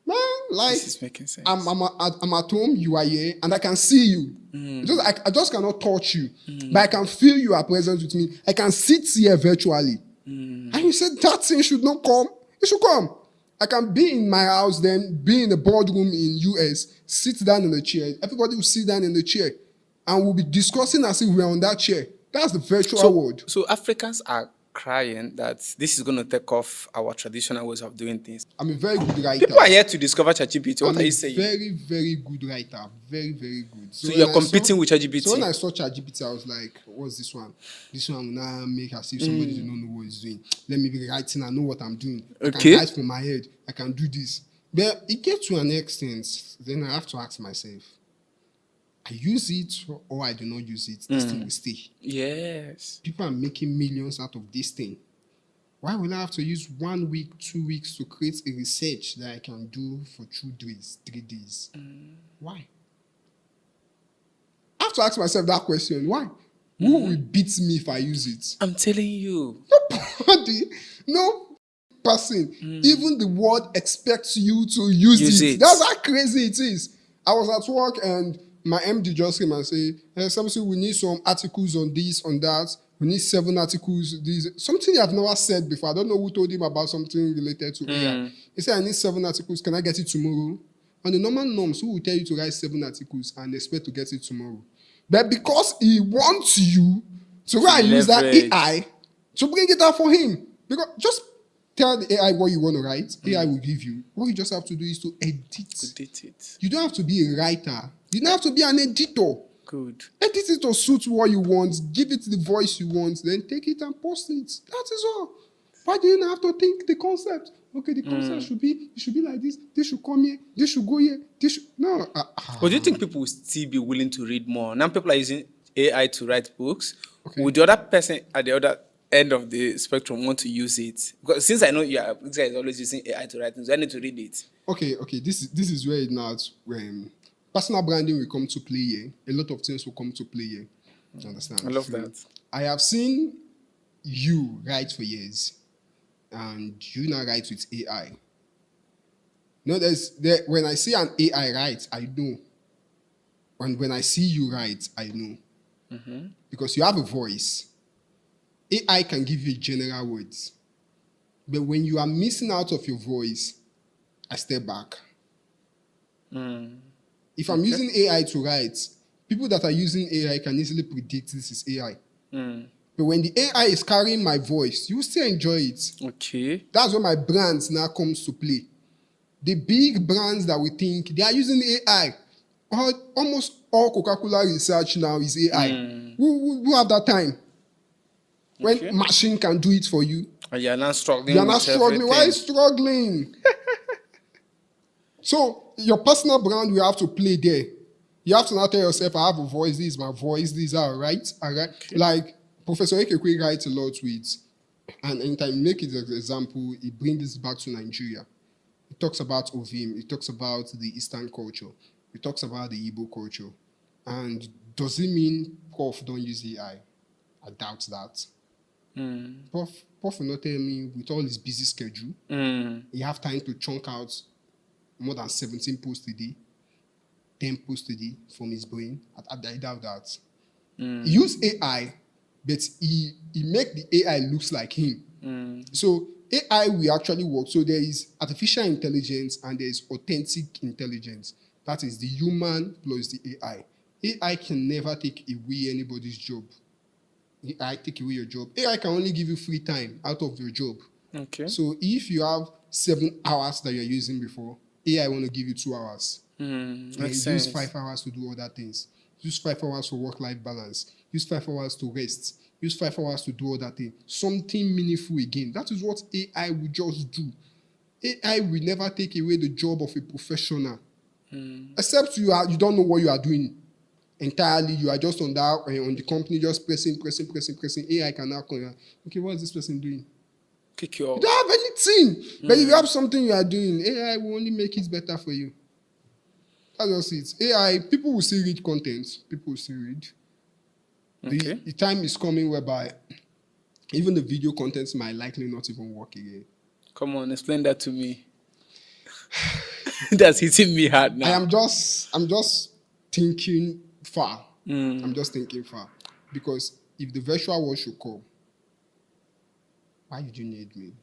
man, This is making sense. I'm at home, you are here, and I can see you. I just cannot touch you, but I can feel you are present with me. I can sit here virtually. And you said that thing should not come. It should come. I can be in my house, then be in a boardroom in US, sit down in a chair. Everybody will sit down in the chair, and we'll be discussing as if we're on that chair. That's the virtual world. So Africans are crying that this is going to take off our traditional ways of doing things. I'm a very good writer. People are here to discover ChatGPT. What are you saying? Very, very good writer. Very, very good. So you're competing with ChatGPT? So when I saw ChatGPT, I was like, what's this one? This one will now make as if somebody does not know what he's doing. Let me be writing. I know what I'm doing. I can write from my head. I can do this. But it gets to an extent, then I have to ask myself, I use it or I do not use it. This thing will stay. Yes. People are making millions out of this thing. Why will I have to use 1 week, 2 weeks to create a research that I can do for 2 days, 3 days? Why? I have to ask myself that question. Why? Who will beat me if I use it? I'm telling you. Nobody. No person. Even the world expects you to use it. That's how crazy it is. I was at work and my MD just came and said, something we need some articles on this, on that. We need 7 articles. Something I've never said before. I don't know who told him about something related to AI. He said, I need 7 articles. Can I get it tomorrow? On the normal norms, who will tell you to write 7 articles and expect to get it tomorrow? But because he wants you to go and use that AI to bring it out for him. Because just tell the AI what you want to write. AI will give you. What you just have to do is to edit it. You don't have to be a writer. You don't have to be an editor. Good. Edit it to suit what you want. Give it the voice you want. Then take it and post it. That is all. Why do you not have to think the concept? Okay, the concept should be like this. This should come here. This should go here. This should... No. But do you think people will still be willing to read more? Now people are using AI to write books. Okay. Would the other person at the other end of the spectrum want to use it? Because since I know this guy is always using AI to write things, I need to read it. Okay. This is where it now... personal branding will come to play here. A lot of things will come to play here. You understand? I love that. I have seen you write for years, and you now write with AI. When I see an AI write, I know. And when I see you write, I know. Because you have a voice. AI can give you general words. But when you are missing out of your voice, I step back. If I'm using AI to write, people that are using AI can easily predict this is AI. But when the AI is carrying my voice, you still enjoy it. Okay. That's where my brands now comes to play. The big brands that we think, they are using AI. Almost all Coca-Cola research now is AI. Who have that time? When machine can do it for you. And you're not struggling. You're not struggling. Why are you struggling? So your personal brand will have to play there. You have to now tell yourself, I have a voice, this is my voice, these are right. Okay. Like Professor Ekekwe writes a lot with, and anytime you make it as an example, he brings this back to Nigeria. He talks about Ovim, he talks about the Eastern culture, he talks about the Igbo culture. And does it mean Prof don't use AI? I doubt that. Prof will not tell me with all his busy schedule, he have time to chunk out more than 17 posts a day, 10 posts a day from his brain. I doubt that. He used AI, but he make the AI looks like him. So AI will actually work. So there is artificial intelligence and there is authentic intelligence. That is the human plus the AI. AI can never take away anybody's job. AI take away your job. AI can only give you free time out of your job. Okay. So if you have 7 hours that you're using before, AI want to give you 2 hours. And use 5 hours to do other things. Use 5 hours for work-life balance. Use 5 hours to rest. Use 5 hours to do other things. Something meaningful again. That is what AI will just do. AI will never take away the job of a professional. Except you don't know what you are doing entirely. You are just on the company, just pressing. AI can now call you. Okay, what is this person doing? Kick you off. You don't have anything. But if you have something you are doing, AI will only make it better for you. That's just it. AI, people will still read content. People will still read. Okay. The time is coming whereby even the video contents might likely not even work again. Come on, explain that to me. That's hitting me hard now. I'm just thinking far. I'm just thinking far. Because if the virtual world should come, why did you need me?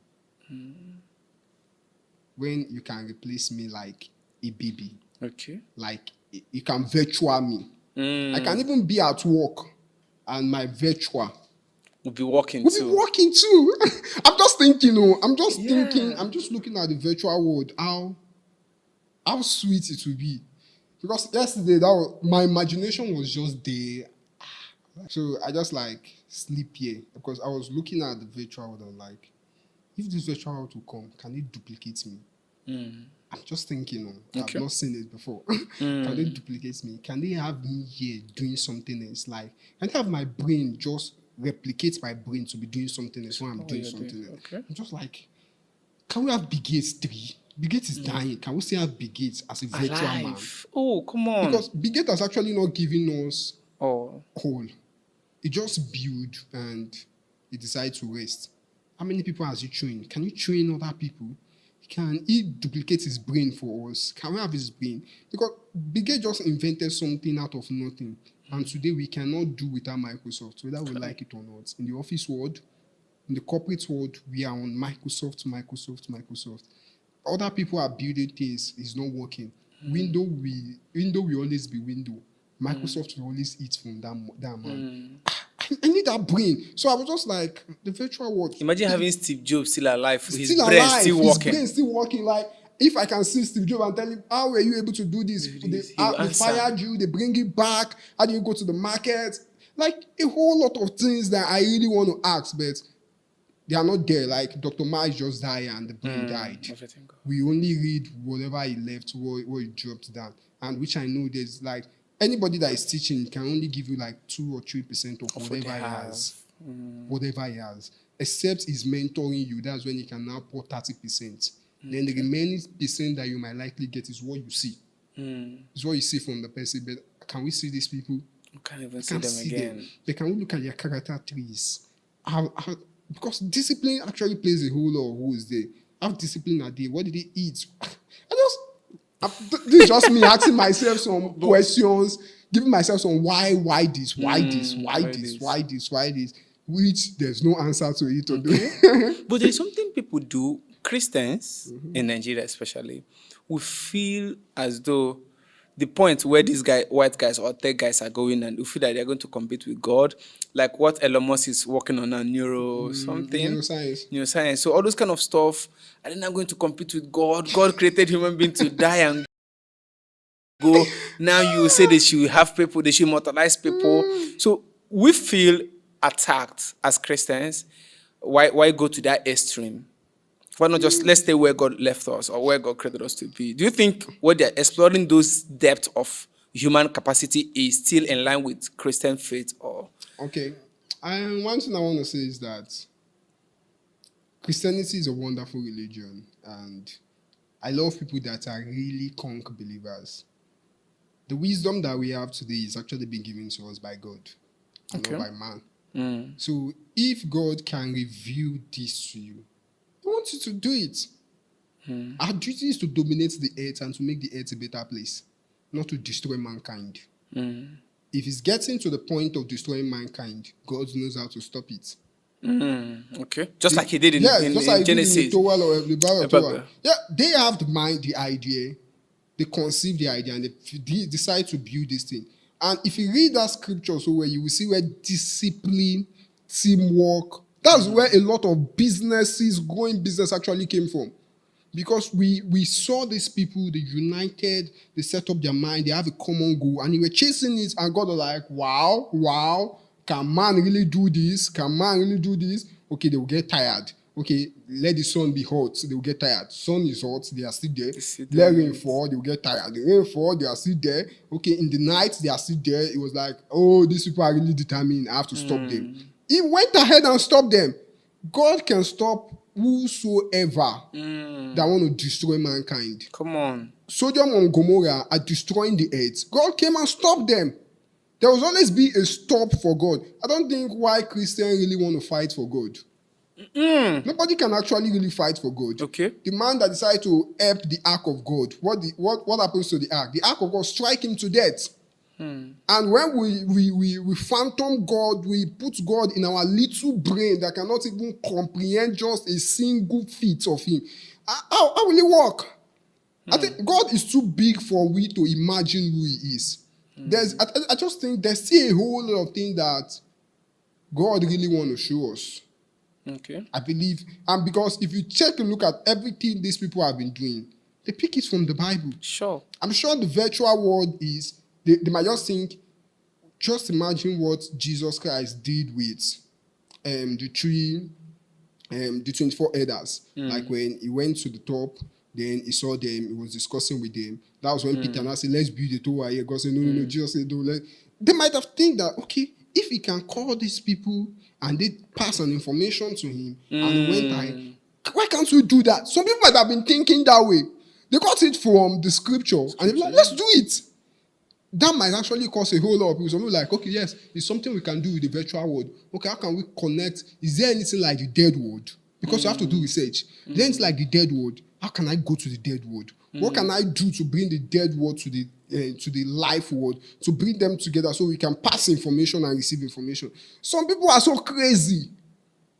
When you can replace me like a baby. Okay. Like you can virtual me. I can even be at work and my virtual We'll be walking will too. be working too. I'm just thinking, thinking, I'm just looking at the virtual world, how sweet it will be. Because yesterday my imagination was just there. So I just like sleep here because I was looking at the virtual world and like, if this virtual world will come, can it duplicate me? I'm just thinking, I've not seen it before. Can they duplicate me? Can they have me here doing something else? Like, can they have my brain just replicate my brain to be doing something else when I'm doing something else? Okay. I'm just like, can we have Bill Gates 3? Bill Gates is dying. Can we still have Bill Gates as a virtual man? Oh, come on. Because Bill Gates has actually not given us Oh. whole. He just build and he decided to rest. How many people has he trained? Can you train other people? Can he duplicate his brain for us? Can we have his brain? Because Bill Gates just invented something out of nothing. And today we cannot do without Microsoft, whether we like it or not. In the office world, in the corporate world, we are on Microsoft. Other people are building things, it's not working. Window will always be window. Microsoft will always eat from that man. I need that brain. So I was just like, the virtual world. Imagine having Steve Jobs still alive. His still brain alive. still working. His brain still working. Like, if I can see Steve Jobs and tell him, how were you able to do this? They fired you, they bring you back. How do you go to the market? Like, a whole lot of things that I really want to ask, but they are not there. Like, Dr. Miles just died and the brain died. We only read whatever he left, what he dropped down. And which I know there's like, anybody that is teaching can only give you like 2 or 3% of whatever he has. Whatever he has. Except he's mentoring you. That's when he can now pour 30%. Then the remaining percent that you might likely get is what you see. It's what you see from the person. But can we see these people? You can't even see them again. But can we look at their character trees? Because discipline actually plays a whole lot of roles there. How disciplined are they? What did they eat? This is just me asking myself some questions, giving myself some why this, which there's no answer to it. Okay. But there's something people do, Christians in Nigeria especially, we feel as though the point where these white guys or tech guys are going and we feel that they're going to compete with God, like what Elon Musk is working on now, neuroscience. So all those kind of stuff, and then I'm going to compete with God. God created human beings to die and go. Now you say they should have people, they should immortalize people. So we feel attacked as Christians. Why go to that extreme? Why not just let's stay where God left us or where God created us to be? Do you think what they're exploring those depths of human capacity is still in line with Christian faith? Or okay, one thing I want to say is that Christianity is a wonderful religion, and I love people that are really conk believers. The wisdom that we have today is actually being given to us by God, and not by man. So if God can reveal this to you, I want you to do it. Our duty is to dominate the earth and to make the earth a better place, not to destroy mankind. If it's getting to the point of destroying mankind, God knows how to stop it. Okay. Just like he did in, just like Genesis. He did in the Tower or the Bar of Tower. Yeah, they have the mind, the idea, they conceive the idea, and they decide to build this thing. And if you read that scripture so well, you will see where discipline, teamwork, that's where a lot of growing business actually came from. Because we saw these people, they united, they set up their mind, they have a common goal, and they were chasing it, and God was like, wow, can man really do this? Can man really do this? Okay, they will get tired. Okay, let the sun be hot, so they will get tired. Sun is hot, they are still there. Let rain fall, they will get tired. The rain fall, they are still there. Okay, in the night, they are still there. It was like, oh, these people are really determined. I have to stop them. He went ahead and stopped them. God can stop whosoever that want to destroy mankind. Come on. Sodom and Gomorrah are destroying the earth. God came and stopped them. There will always be a stop for God. I don't think why Christians really want to fight for God. Nobody can actually really fight for God. Okay. The man that decided to help the ark of God, what happens to the ark? The ark of God strike him to death. And when we phantom God, we put God in our little brain that cannot even comprehend just a single feat of him. How will it work? I think God is too big for we to imagine who he is. I just think there's still a whole lot of things that God really want to show us. Okay. I believe, and because if you take a look at everything these people have been doing, they pick it from the Bible. Sure. I'm sure the virtual world is, they might just think, just imagine what Jesus Christ did with the 24 elders. Like when he went to the top, then he saw them, he was discussing with them. That was when Peter now said, let's build a tower here. God said, no, Jesus said, no. They might have think that, okay, if he can call these people and they pass an information to him and he went ahead, why can't we do that? Some people might have been thinking that way. They got it from the scriptures and they're like, let's do it. That might actually cause a whole lot of people. Some people are like, okay, yes, it's something we can do with the virtual world. Okay, how can we connect? Is there anything like the dead world? Because you have to do research. Then it's like the dead world. How can I go to the dead world? What can I do to bring the dead world to the life world, to bring them together so we can pass information and receive information? Some people are so crazy.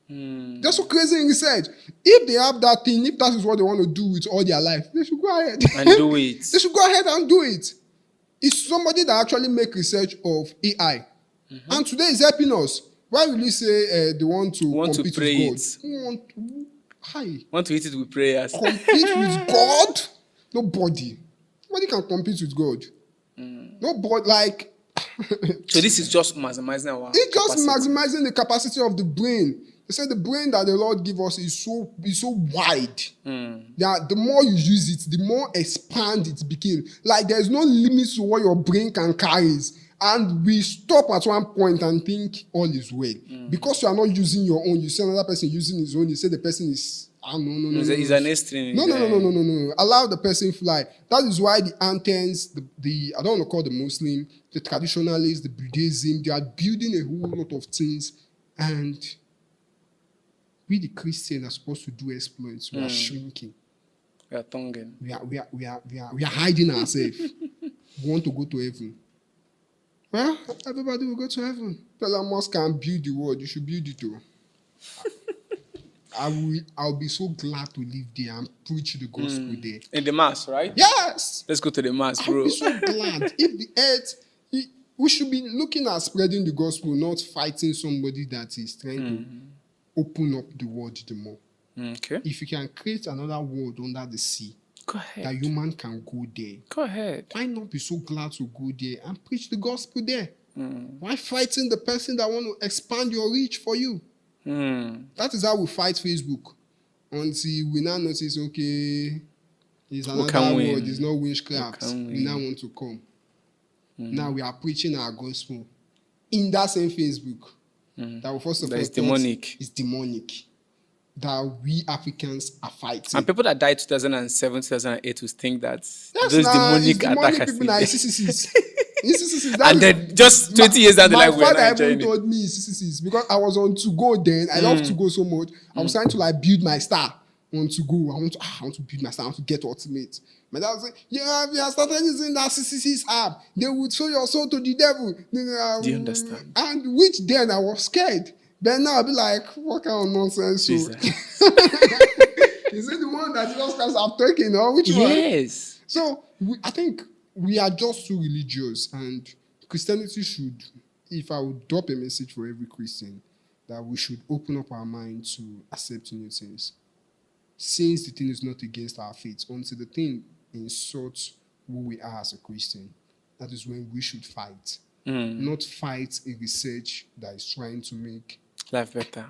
They're so crazy in research. If they have that thing, if that is what they want to do with all their life, they should go ahead and do it. They should go ahead and do it. It's somebody that actually make research of AI. And today is helping us. Why will you say they want to compete with God? Want to eat it with prayers. Compete with God? Nobody can compete with God. Nobody, like... So this is just maximizing our It's just capacity. maximizing the capacity of the brain. They say the brain that the Lord give us is so wide. That the more you use it, the more expand it became. Like there's no limit to what your brain can carry. And we stop at one point and think all is well. Because you are not using your own, you see another person using his own, you say the person is... no. It's an extreme. No. Allow the person fly. That is why the antennas, the I don't want to call the Muslim, the traditionalists, the Buddhism, they are building a whole lot of things. And we, the Christians, are supposed to do exploits. We are shrinking. We are tonguing. We are hiding ourselves. We want to go to heaven. Well, everybody will go to heaven. Elon Musk can build the world. You should build it too. I'll be so glad to live there and preach the gospel there. In the mass, right? Yes. Let's go to the mass, bro. I'll be so glad. If the earth, we should be looking at spreading the gospel, not fighting somebody that is trying to open up the world the more. Okay. If you can create another world under the sea, go ahead. that human can go there. Go ahead. Why not be so glad to go there and preach the gospel there? Why fighting the person that want to expand your reach for you? That is how we fight Facebook. Until we now notice, okay, it's another word, it's not witchcraft. We now want to come. Now we are preaching our gospel in that same Facebook. That will first of all, it's demonic. It's demonic. That we Africans are fighting. And people that died 2007, 2008 will think that yes, those demonic attackers. People now, CCCs. And then just 20 years down the line, my father even told me CCCs because I was on to go then. I love to go so much. I was trying to like build my star. want to go. I want to build myself. I want to get ultimate. My dad was like, yeah, if you have started using that CCC's app, they would sell your soul to the devil. Do you understand? And which then I was scared. But now I'll be like, what kind of nonsense? So, Jesus. is it the one that Jesus Christ have taken, or which one? Yes. So I think we are just too religious, and Christianity should, if I would drop a message for every Christian, that we should open up our mind to accept new things. Since the thing is not against our faith, until the thing insults who we are as a Christian, that is when we should fight. Not fight a research that is trying to make Life better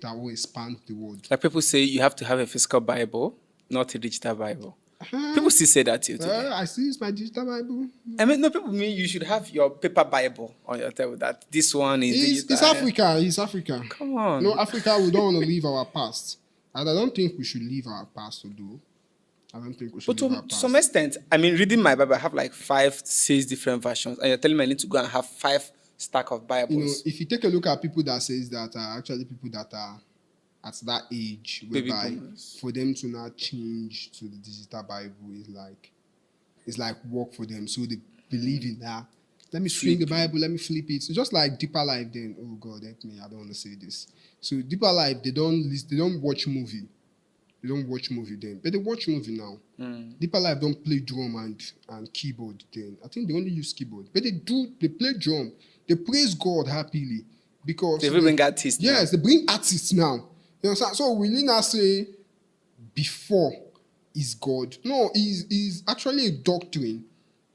or expand the world. Like people say you have to have a physical Bible, not a digital Bible. People still say that to you today. I still use my digital Bible. I mean, no, people mean you should have your paper Bible on your table, that this one is digital. It's Africa. It's Africa. Come on. No, Africa, we don't want to leave our past. And I don't think we should leave our past to do. I don't think we should But leave our to past. some extent, I mean, reading my Bible, I have like 5, 6 different versions. And you're telling me I need to go and have 5 stack of Bibles. You know, if you take a look at people that says that are actually people that are at that age, Baby whereby boomers. for them to now change to the digital Bible is like work for them. So they believe in that. Let me swing the Bible, let me flip it. It's just like Deeper Life then. Oh God, help me, I don't want to say this. So Deeper Life, they don't watch movie. They don't watch movie then. But they watch movie now. Deeper Life don't play drum and keyboard then. I think they only use keyboard. But they play drum. They praise God happily. Because They will bring artists. yes, they bring artists now. You know, so we need not say before is God. No, is actually a doctrine.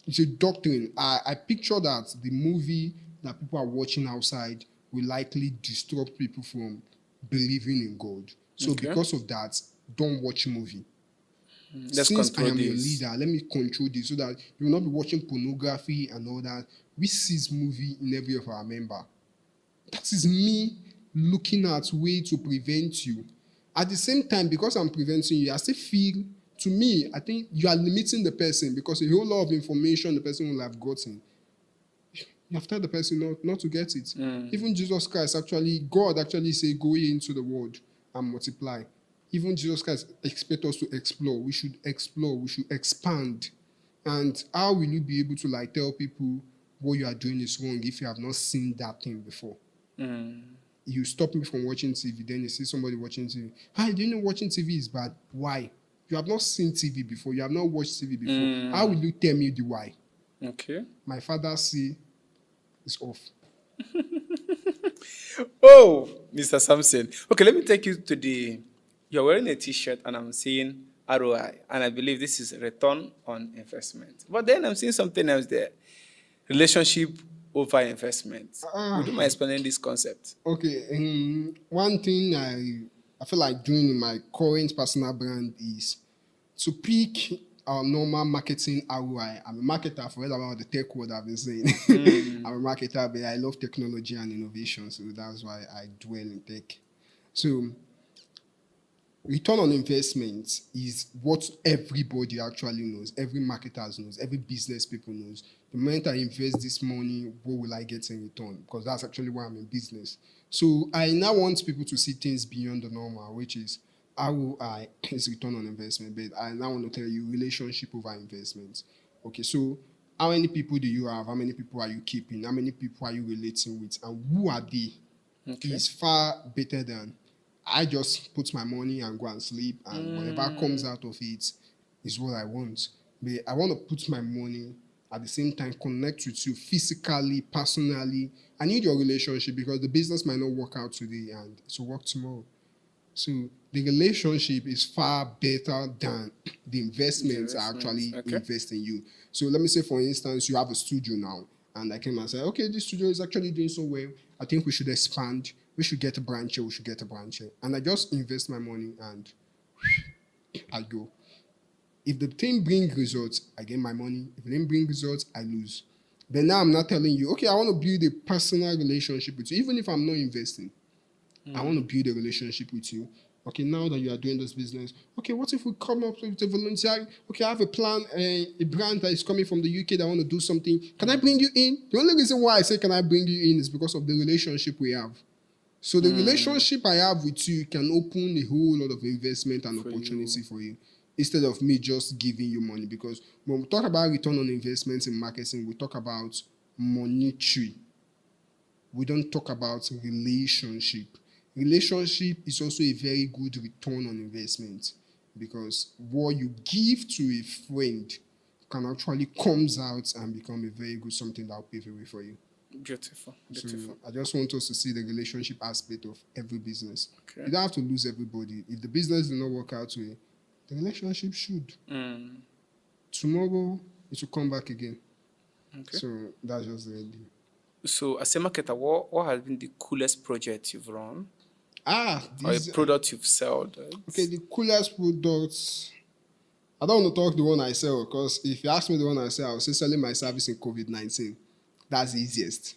It's a doctrine. I picture that the movie that people are watching outside will likely disrupt people from believing in God. So Okay. because of that, don't watch movie. Let's Since I control am your this. leader, let me control this so that you will not be watching pornography and all that. We seize movie in every of our member. That is me looking at way to prevent you. At the same time, because I'm preventing you, I still feel, to me, I think you are limiting the person because a whole lot of information the person will have gotten. You have told the person not to get it. Even Jesus Christ, God actually say, go ye into the world and multiply. Even Jesus Christ expects us to explore. We should explore. We should expand. And how will you be able to like tell people what you are doing is wrong if you have not seen that thing before? You stop me from watching TV, then you see somebody watching TV. Hi, do you know watching TV is bad? Why? You have not seen TV before. You have not watched TV before. How will you tell me the why? Okay. My father say it's off. Oh, Mr. Samson. Okay, let me take you to you're wearing a t-shirt and I'm seeing ROI. And I believe this is return on investment. But then I'm seeing something else there. Relationship over investment. Would you mind explaining this concept? Okay, one thing I feel like doing in my current personal brand is to pick our normal marketing ROI. I'm a marketer, forget about the tech word I've been saying. I'm a marketer, but I love technology and innovation, so that's why I dwell in tech. So return on investment is what everybody actually knows. Every marketer knows. Every business people knows. The moment I invest this money, what will I get in return? Because that's actually why I'm in business. So I now want people to see things beyond the normal, which is ROI is return on investment. But I now want to tell you relationship over investment. Okay, so how many people do you have? How many people are you keeping? How many people are you relating with? And who are they? Okay. Is far better than I just put my money and go and sleep, and whatever comes out of it is what I want. But I want to put my money at the same time connect with you physically, personally. I need your relationship because the business might not work out today and it will work tomorrow. So the relationship is far better than the investments are actually invest in you. So let me say, for instance, you have a studio now, and I came and said, okay, this studio is actually doing so well. I think we should expand. We should get a branch here. We should get a branch here. And I just invest my money and I go. If the thing brings results, I get my money. If it didn't bring results, I lose. But now I'm not telling you, okay, I want to build a personal relationship with you. Even if I'm not investing, I want to build a relationship with you. Okay, now that you are doing this business, okay, what if we come up with a volunteer? Okay, I have a plan, a brand that is coming from the UK that I want to do something. Can I bring you in? The only reason why I say can I bring you in is because of the relationship we have. So the relationship I have with you can open a whole lot of investment and For opportunity you. for you instead of me just giving you money. Because when we talk about return on investment in marketing, we talk about monetary. We don't talk about relationship. Relationship is also a very good return on investment because what you give to a friend can actually comes out and become a very good something that will pave the way for you. Beautiful. So Beautiful. I just want us to see the relationship aspect of every business. Okay. You don't have to lose everybody. If the business does not work out well, the relationship should. Tomorrow, it will come back again. Okay. So that's just the idea. So, as a marketer, what has been the coolest project you've run or a These, product you've sold? okay, the coolest products. I don't want to talk the one I sell because if you ask me the one I sell, I will say selling my service in COVID-19. That's the easiest.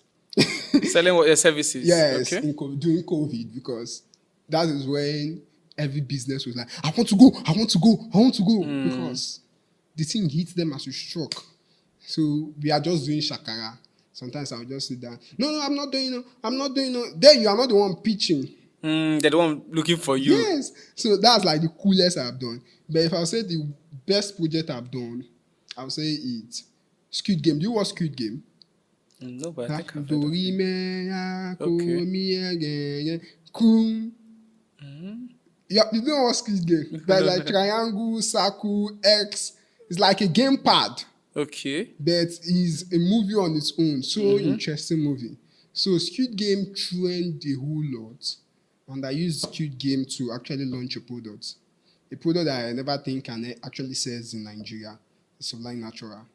Selling what your services? Yes, Okay. during COVID, because that is when every business was like, I want to go, because the thing hits them as a shock. So we are just doing shakara. Sometimes I'll just sit down. No, I'm not doing it. Then you are not the one pitching. They're the one looking for you. Yes. So that's like the coolest I've done. But if I'll say the best project I've done, I'll say it's Squid Game. Do you watch Squid Game? No, but I think I've heard of Do it. re me ya ko Okay. mi again kum. Yeah, you know what Squid Game? There's like triangle, circle, X. It's like a game pad, Okay. but it's a movie on its own. So interesting movie. So Squid Game trend a whole lot, and I used Squid Game to actually launch a product that I never think can actually sells in Nigeria. It's Sublime Natural.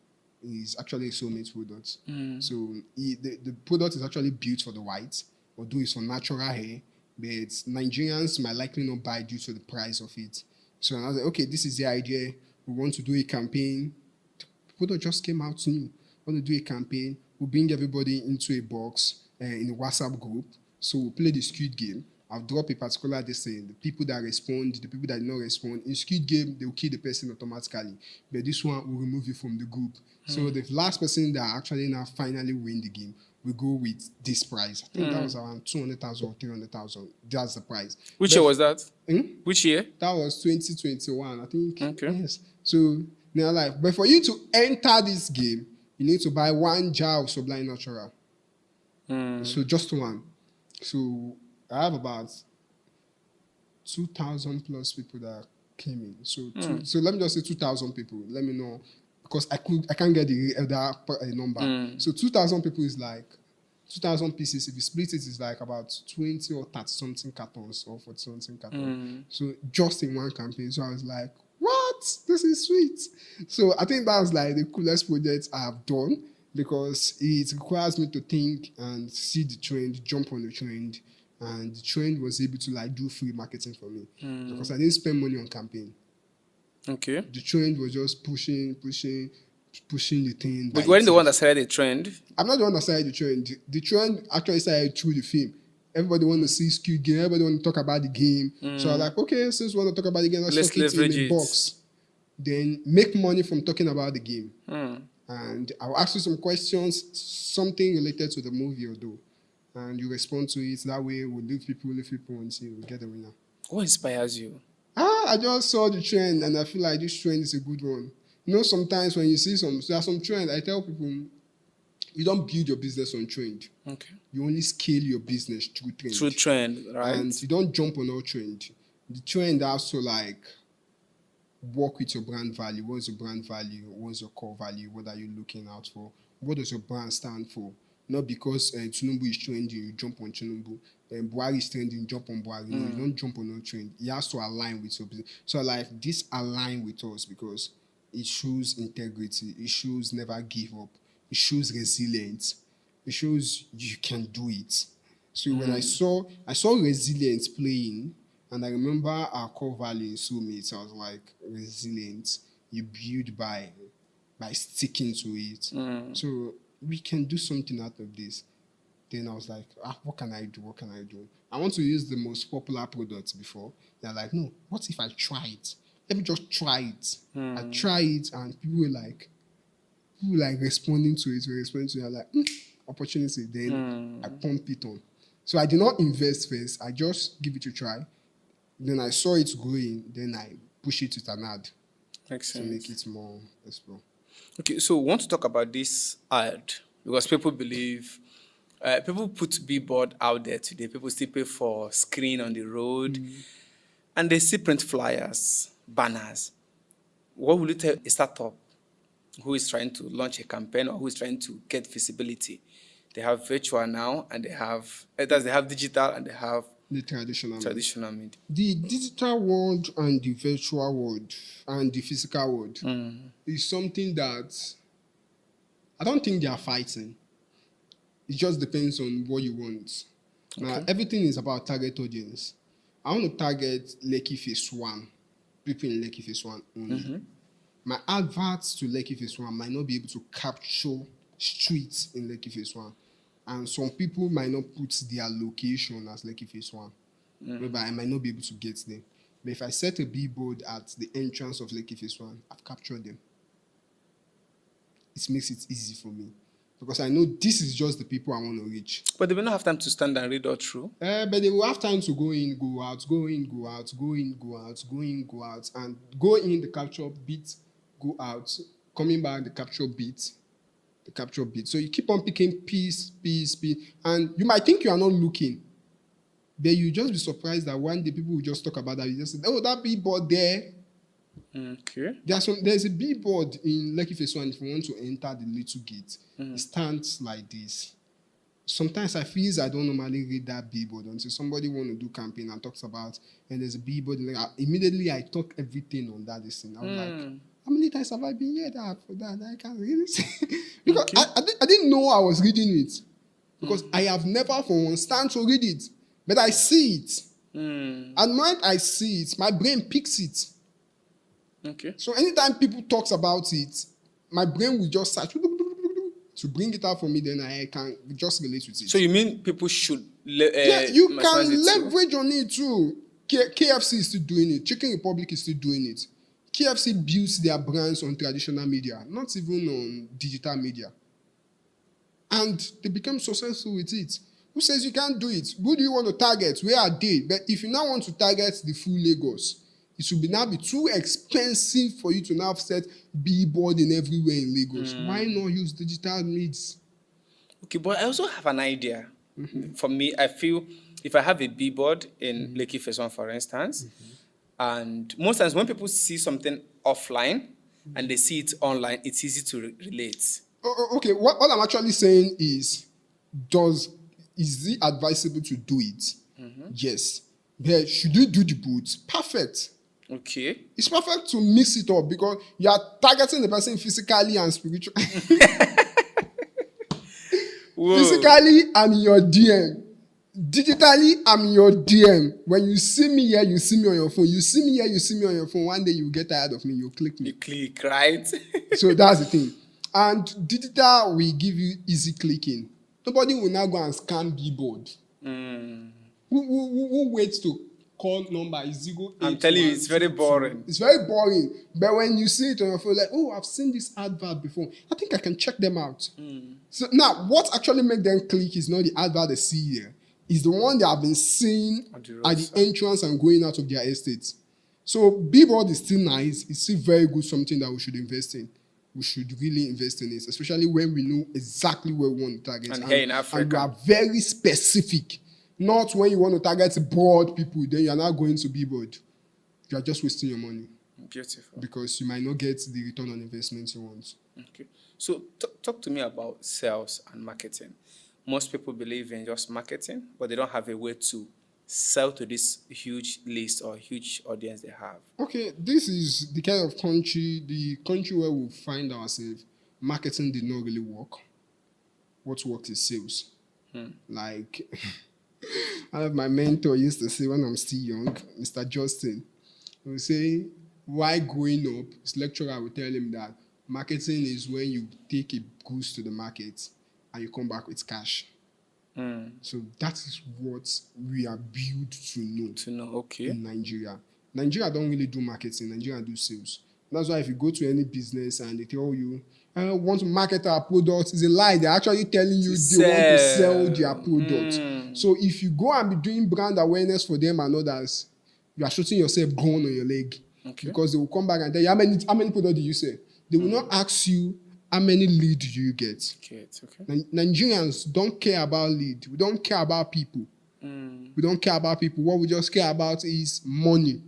Is actually a soulmate product. So the product is actually built for the whites, although it's for natural hair, but Nigerians might likely not buy due to the price of it. So I was like, okay, this is the idea. We want to do a campaign. The product just came out new. We want to do a campaign. We'll bring everybody into a box in a WhatsApp group. So we'll play the Squid Game. I'll drop a particular thing. The people that respond, the people that do not respond. In Squid Game, they'll kill the person automatically. But this one will remove you from the group. So the last person that actually now finally win the game will go with this prize. I think that was around 200,000 or 300,000. That's the prize. Which year was that? Hmm? Which year? That was 2021, I think. Okay. Yes. So now, like, but for you to enter this game, you need to buy 1 jar of Sublime Natural. So just one. So I have about 2,000 plus people that came in. So let me just say 2,000 people. Let me know because I can't get the number. So 2,000 people is like 2,000 pieces. If you split it, it's like about 20 or 30 something cartons or 40 something cartons. So just in one campaign. So I was like, what? This is sweet. So I think that was like the coolest project I have done because it requires me to think and see the trend, jump on the trend. And the trend was able to like do free marketing for me because I didn't spend money on campaign. Okay. The trend was just pushing the thing. But you weren't the one that started the trend. I'm not the one that started the trend. The trend actually started through the film. Everybody want to see Squid Game. Everybody want to talk about the game. So I was like, okay, since we want to talk about the game, let's talk it in leverage a it. box. Then make money from talking about the game. And I'll ask you some questions, something related to the movie or do. And you respond to it. That way we'll leave people and see we'll get the winner. What inspires you? I just saw the trend and I feel like this trend is a good one. You know, sometimes when you see there's some trend, I tell people, you don't build your business on trend. Okay. You only scale your business through trend. Through trend, right? And you don't jump on all trend. The trend also like work with your brand value. What is your brand value? What's your core value? What are you looking out for? What does your brand stand for? Not because Tinubu is trending, you jump on Tinubu. Buhari is trending, jump on Buhari. No, you don't jump on no trend. It has to align with your business. So like this align with us because it shows integrity. It shows never give up. It shows resilience. It shows you can do it. So when I saw resilience playing, and I remember our core value in Soulmates, I was like, resilience, you build by sticking to it. So we can do something out of this. Then I was like, what can I do? I want to use the most popular products before. They're like, no, what if I try it? Let me just try it. I try it and people were like responding to it. I'm like, opportunity. Then I pump it on. So I did not invest first. I just give it a try. Then I saw it growing. Then I push it with an ad Makes to sense. make it more explore. Okay, so we want to talk about this ad because people believe, people put billboard out there today. People still pay for screen on the road, and they still print flyers, banners. What will you tell a startup who is trying to launch a campaign or who is trying to get visibility? They have virtual now, and they have digital, and they have The traditional. media. The digital world and the virtual world and the physical world is something that I don't think they are fighting. It just depends on what you want. Now, everything is about target audience. I want to target Lekki Phase 1, people in Lekki Phase 1 only. My adverts to Lekki Phase 1 might not be able to capture streets in Lekki Phase 1. And some people might not put their location as Lekki Phase 1. Whereby I might not be able to get them. But if I set a billboard at the entrance of Lekki Phase 1, I've captured them. It makes it easy for me. Because I know this is just the people I want to reach. But they will not have time to stand and read all through. But they will have time to go in, go out, go in, go out, go in, go out, go in, go out, and go in the capture bit, go out, coming back the capture bit, the capture bit. So you keep on picking piece, and you might think you are not looking, but you just be surprised that one day people will just talk about that. You just say, oh, that billboard there. Okay. There's a billboard in Lekki Phase 1 if you want to enter the little gate. It stands like this. Sometimes I feel I don't normally read that billboard until somebody want to do campaign and talks about, and there's a billboard. Immediately I talk everything on that thing. I was like, how many times have I been here for that? I can't really say. Because I didn't know I was reading it. Because I have never for one stand to read it. But I see it. And when I see it, my brain picks it. Okay. So anytime people talks about it, my brain will just search to bring it out for me, then I can just relate with it. So you mean people should you can maximize it too? leverage on it too. KFC is still doing it. Chicken Republic is still doing it. KFC builds their brands on traditional media, not even on digital media. And they become successful with it. Who says you can't do it? Who do you want to target? Where are they? But if you now want to target the full Lagos, it will now be too expensive for you to now set billboard in everywhere in Lagos. Why not use digital means? Okay, but I also have an idea. For me, I feel if I have a billboard in Lekki Phase 1, for instance, and most times when people see something offline and they see it online, it's easy to relate. Okay, what I'm actually saying is it advisable to do it? Yes. But should you do the boots? Perfect. Okay. It's perfect to mix it up because you are targeting the person physically and spiritually. Physically, I'm in your DM. Digitally, I'm in your DM. When you see me here, you see me on your phone. You see me here, you see me on your phone. One day you get tired of me, you click me. You click, right? So that's the thing. And digital will give you easy clicking. Nobody will now go and scan billboard. Who waits to call number is 08. I'm telling you, it's very boring. It's very boring. But when you see it on your phone, like, oh, I've seen this advert before. I think I can check them out. So now, what actually makes them click is not the advert they see here. It's the one they have been seeing at the entrance and going out of their estates. So billboard is still nice. It's still very good, something that we should invest in. We should really invest in it, especially when we know exactly where we want to target. And here in Africa. And we are very specific. Not when you want to target broad people, then you are not going to billboard. You are just wasting your money. Beautiful. Because you might not get the return on investment you want. Okay. So talk to me about sales and marketing. Most people believe in just marketing, but they don't have a way to sell to this huge list or huge audience they have. Okay, this is the kind of the country where we find ourselves. Marketing did not really work. What worked is sales. Like, I have my mentor used to say when I'm still young, Mr. Justin, he would say, why growing up, his lecturer would tell him that marketing is when you take a goods to the market and you come back with cash. So that is what we are built to know. Okay. In Nigeria. Nigeria don't really do marketing. Nigeria do sales. That's why if you go to any business and they tell you, want to market our products, it's a lie. They're actually telling you they want to sell their product. So if you go and be doing brand awareness for them and others, you are shooting yourself gun on your leg. Okay. Because they will come back and tell you, how many products do you sell? They will not ask you, how many leads do you get? Okay. Nigerians don't care about lead. We don't care about people. We don't care about people. What we just care about is money.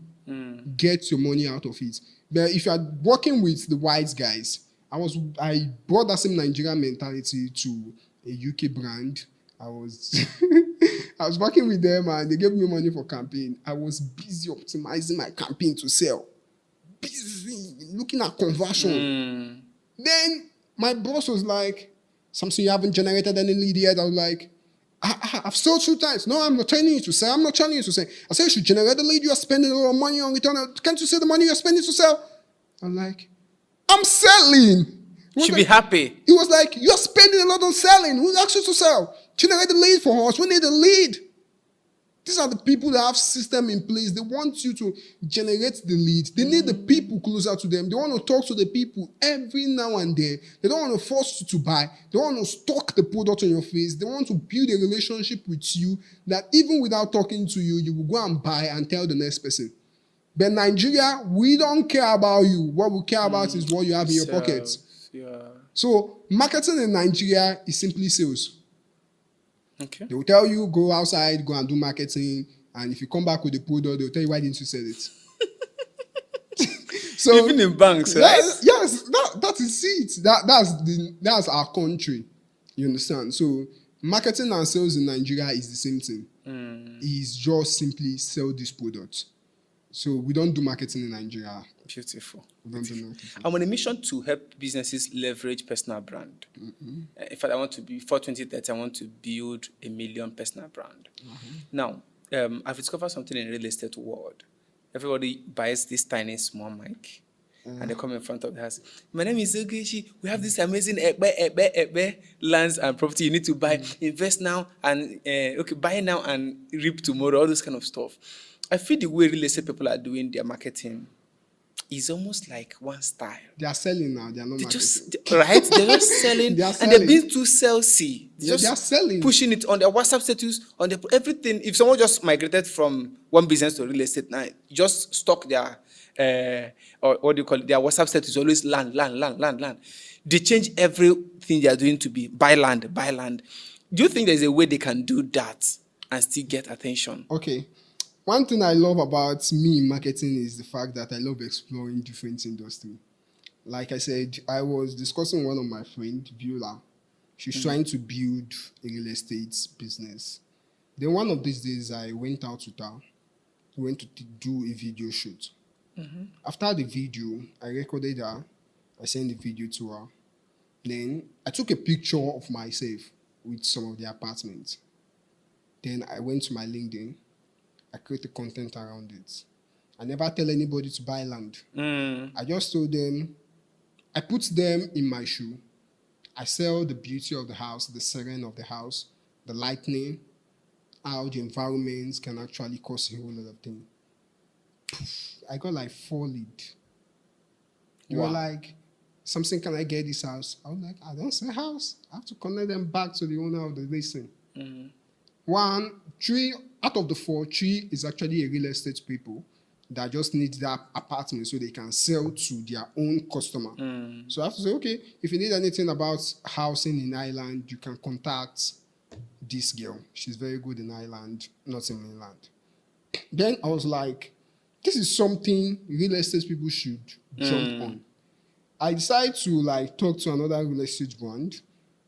Get your money out of it. But if you are working with the white guys, I brought that same Nigerian mentality to a UK brand. I was working with them and they gave me money for campaign. I was busy optimizing my campaign to sell. Busy looking at conversion. Then my boss was like, "Something you haven't generated any lead yet." I was like, I've sold 2 times. No, I'm not telling you to sell. I'm not telling you to sell. I said you should generate the lead. You are spending a lot of money on return. Can't you see the money you're spending to sell? I'm like, I'm selling. Should be happy. He was like, you're spending a lot on selling. Who asked you to sell? Generate the lead for us. We need a lead. These are the people that have system in place. They want you to generate the lead. They need the people closer to them. They want to talk to the people every now and then. They don't want to force you to buy. They want to stock the product on your face. They want to build a relationship with you that even without talking to you, you will go and buy and tell the next person. But Nigeria, we don't care about you. What we care about is what you have in your pocket. Yeah. So marketing in Nigeria is simply sales. Okay. They will tell you, go outside, go and do marketing. And if you come back with the product, they'll tell you, why didn't you sell it? So even in banks, right? Yes, that is it. That's our country. You understand? So marketing and sales in Nigeria is the same thing. It's just simply sell this product. So we don't do marketing in Nigeria. Beautiful. We don't do marketing. I'm on a mission to help businesses leverage personal brand. In fact, before 2030, I want to build 1 million personal brand. Now, I've discovered something in the real estate world. Everybody buys this tiny small mic, and they come in front of the house. My name is Ogechi. We have this amazing lands and property. You need to buy, invest now, and buy now and reap tomorrow. All this kind of stuff. I feel the way real estate people are doing their marketing is almost like one style. They are selling now. They are not marketing. They're just selling. They are And selling. they're being too salesy. They are selling. Pushing it on their WhatsApp status, on their everything. If someone just migrated from one business to real estate, now just stock their or what do you call it? Their WhatsApp status always land. They change everything they are doing to be buy land. Do you think there's a way they can do that and still get attention? Okay. One thing I love about me in marketing is the fact that I love exploring different industries. Like I said, I was discussing with one of my friends, Viola. She's trying to build a real estate business. Then one of these days, I went out with her. We went to do a video shoot. After the video, I recorded her. I sent the video to her. Then I took a picture of myself with some of the apartments. Then I went to my LinkedIn. I created content around it. I never tell anybody to buy land. I just told them, I put them in my shoe. I sell the beauty of the house, the serene of the house, the lighting, how the environments can actually cause a whole lot of things. I got like 4 leads. They were like, something, can I get this house? I was like, I don't sell house. I have to connect them back to the owner of the listing. 3 out of the 4, 3 is actually a real estate people that just need that apartment so they can sell to their own customer. So I have to say, okay, if you need anything about housing in Ireland, you can contact this girl. She's very good in Ireland, not in mainland. Then I was like, this is something real estate people should jump on. I decided to talk to another real estate brand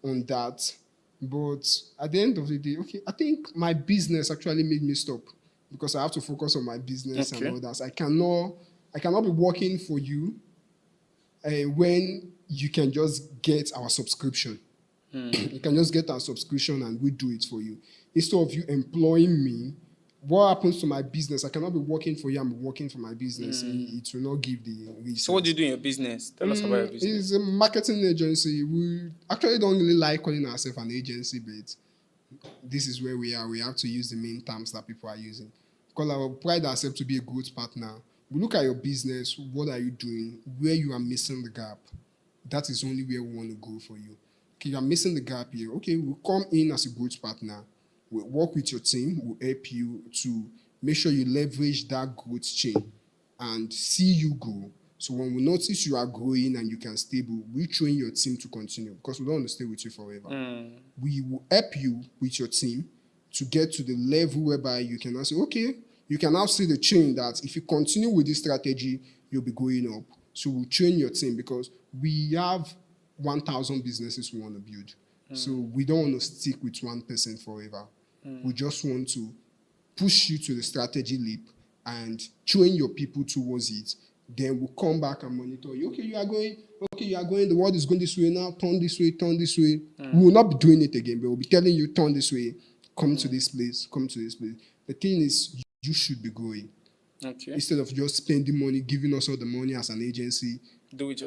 on that. But at the end of the day, okay, I think my business actually made me stop because I have to focus on my business and others. I cannot be working for you when you can just get our subscription. You can just get our subscription and we do it for you. Instead of you employing me, what happens to my business? I cannot be working for you. I'm working for my business. It will not give the reason. So what do you do in your business? Tell us about your business. It's a marketing agency. We actually don't really like calling ourselves an agency, but this is where we are. We have to use the main terms that people are using. Because I pride ourselves to be a growth partner. We look at your business. What are you doing? Where you are missing the gap. That is only where we want to go for you. Okay, you are missing the gap here. Okay, we'll come in as a growth partner. We'll work with your team. We'll help you to make sure you leverage that growth chain and see you grow. So when we notice you are growing and you can stable, we train your team to continue because we don't want to stay with you forever. We will help you with your team to get to the level whereby you can now say, okay, you can now see the chain that if you continue with this strategy, you'll be going up. So we'll train your team because we have 1,000 businesses we want to build. So we don't want to stick with one person forever. We just want to push you to the strategy leap and train your people towards it. Then we'll come back and monitor you. Okay, you are going, the world is going this way now, turn this way. We will not be doing it again, but we'll be telling you, turn this way, come to this place. The thing is, you should be growing. Okay. Instead of just spending money, giving us all the money as an agency. Do it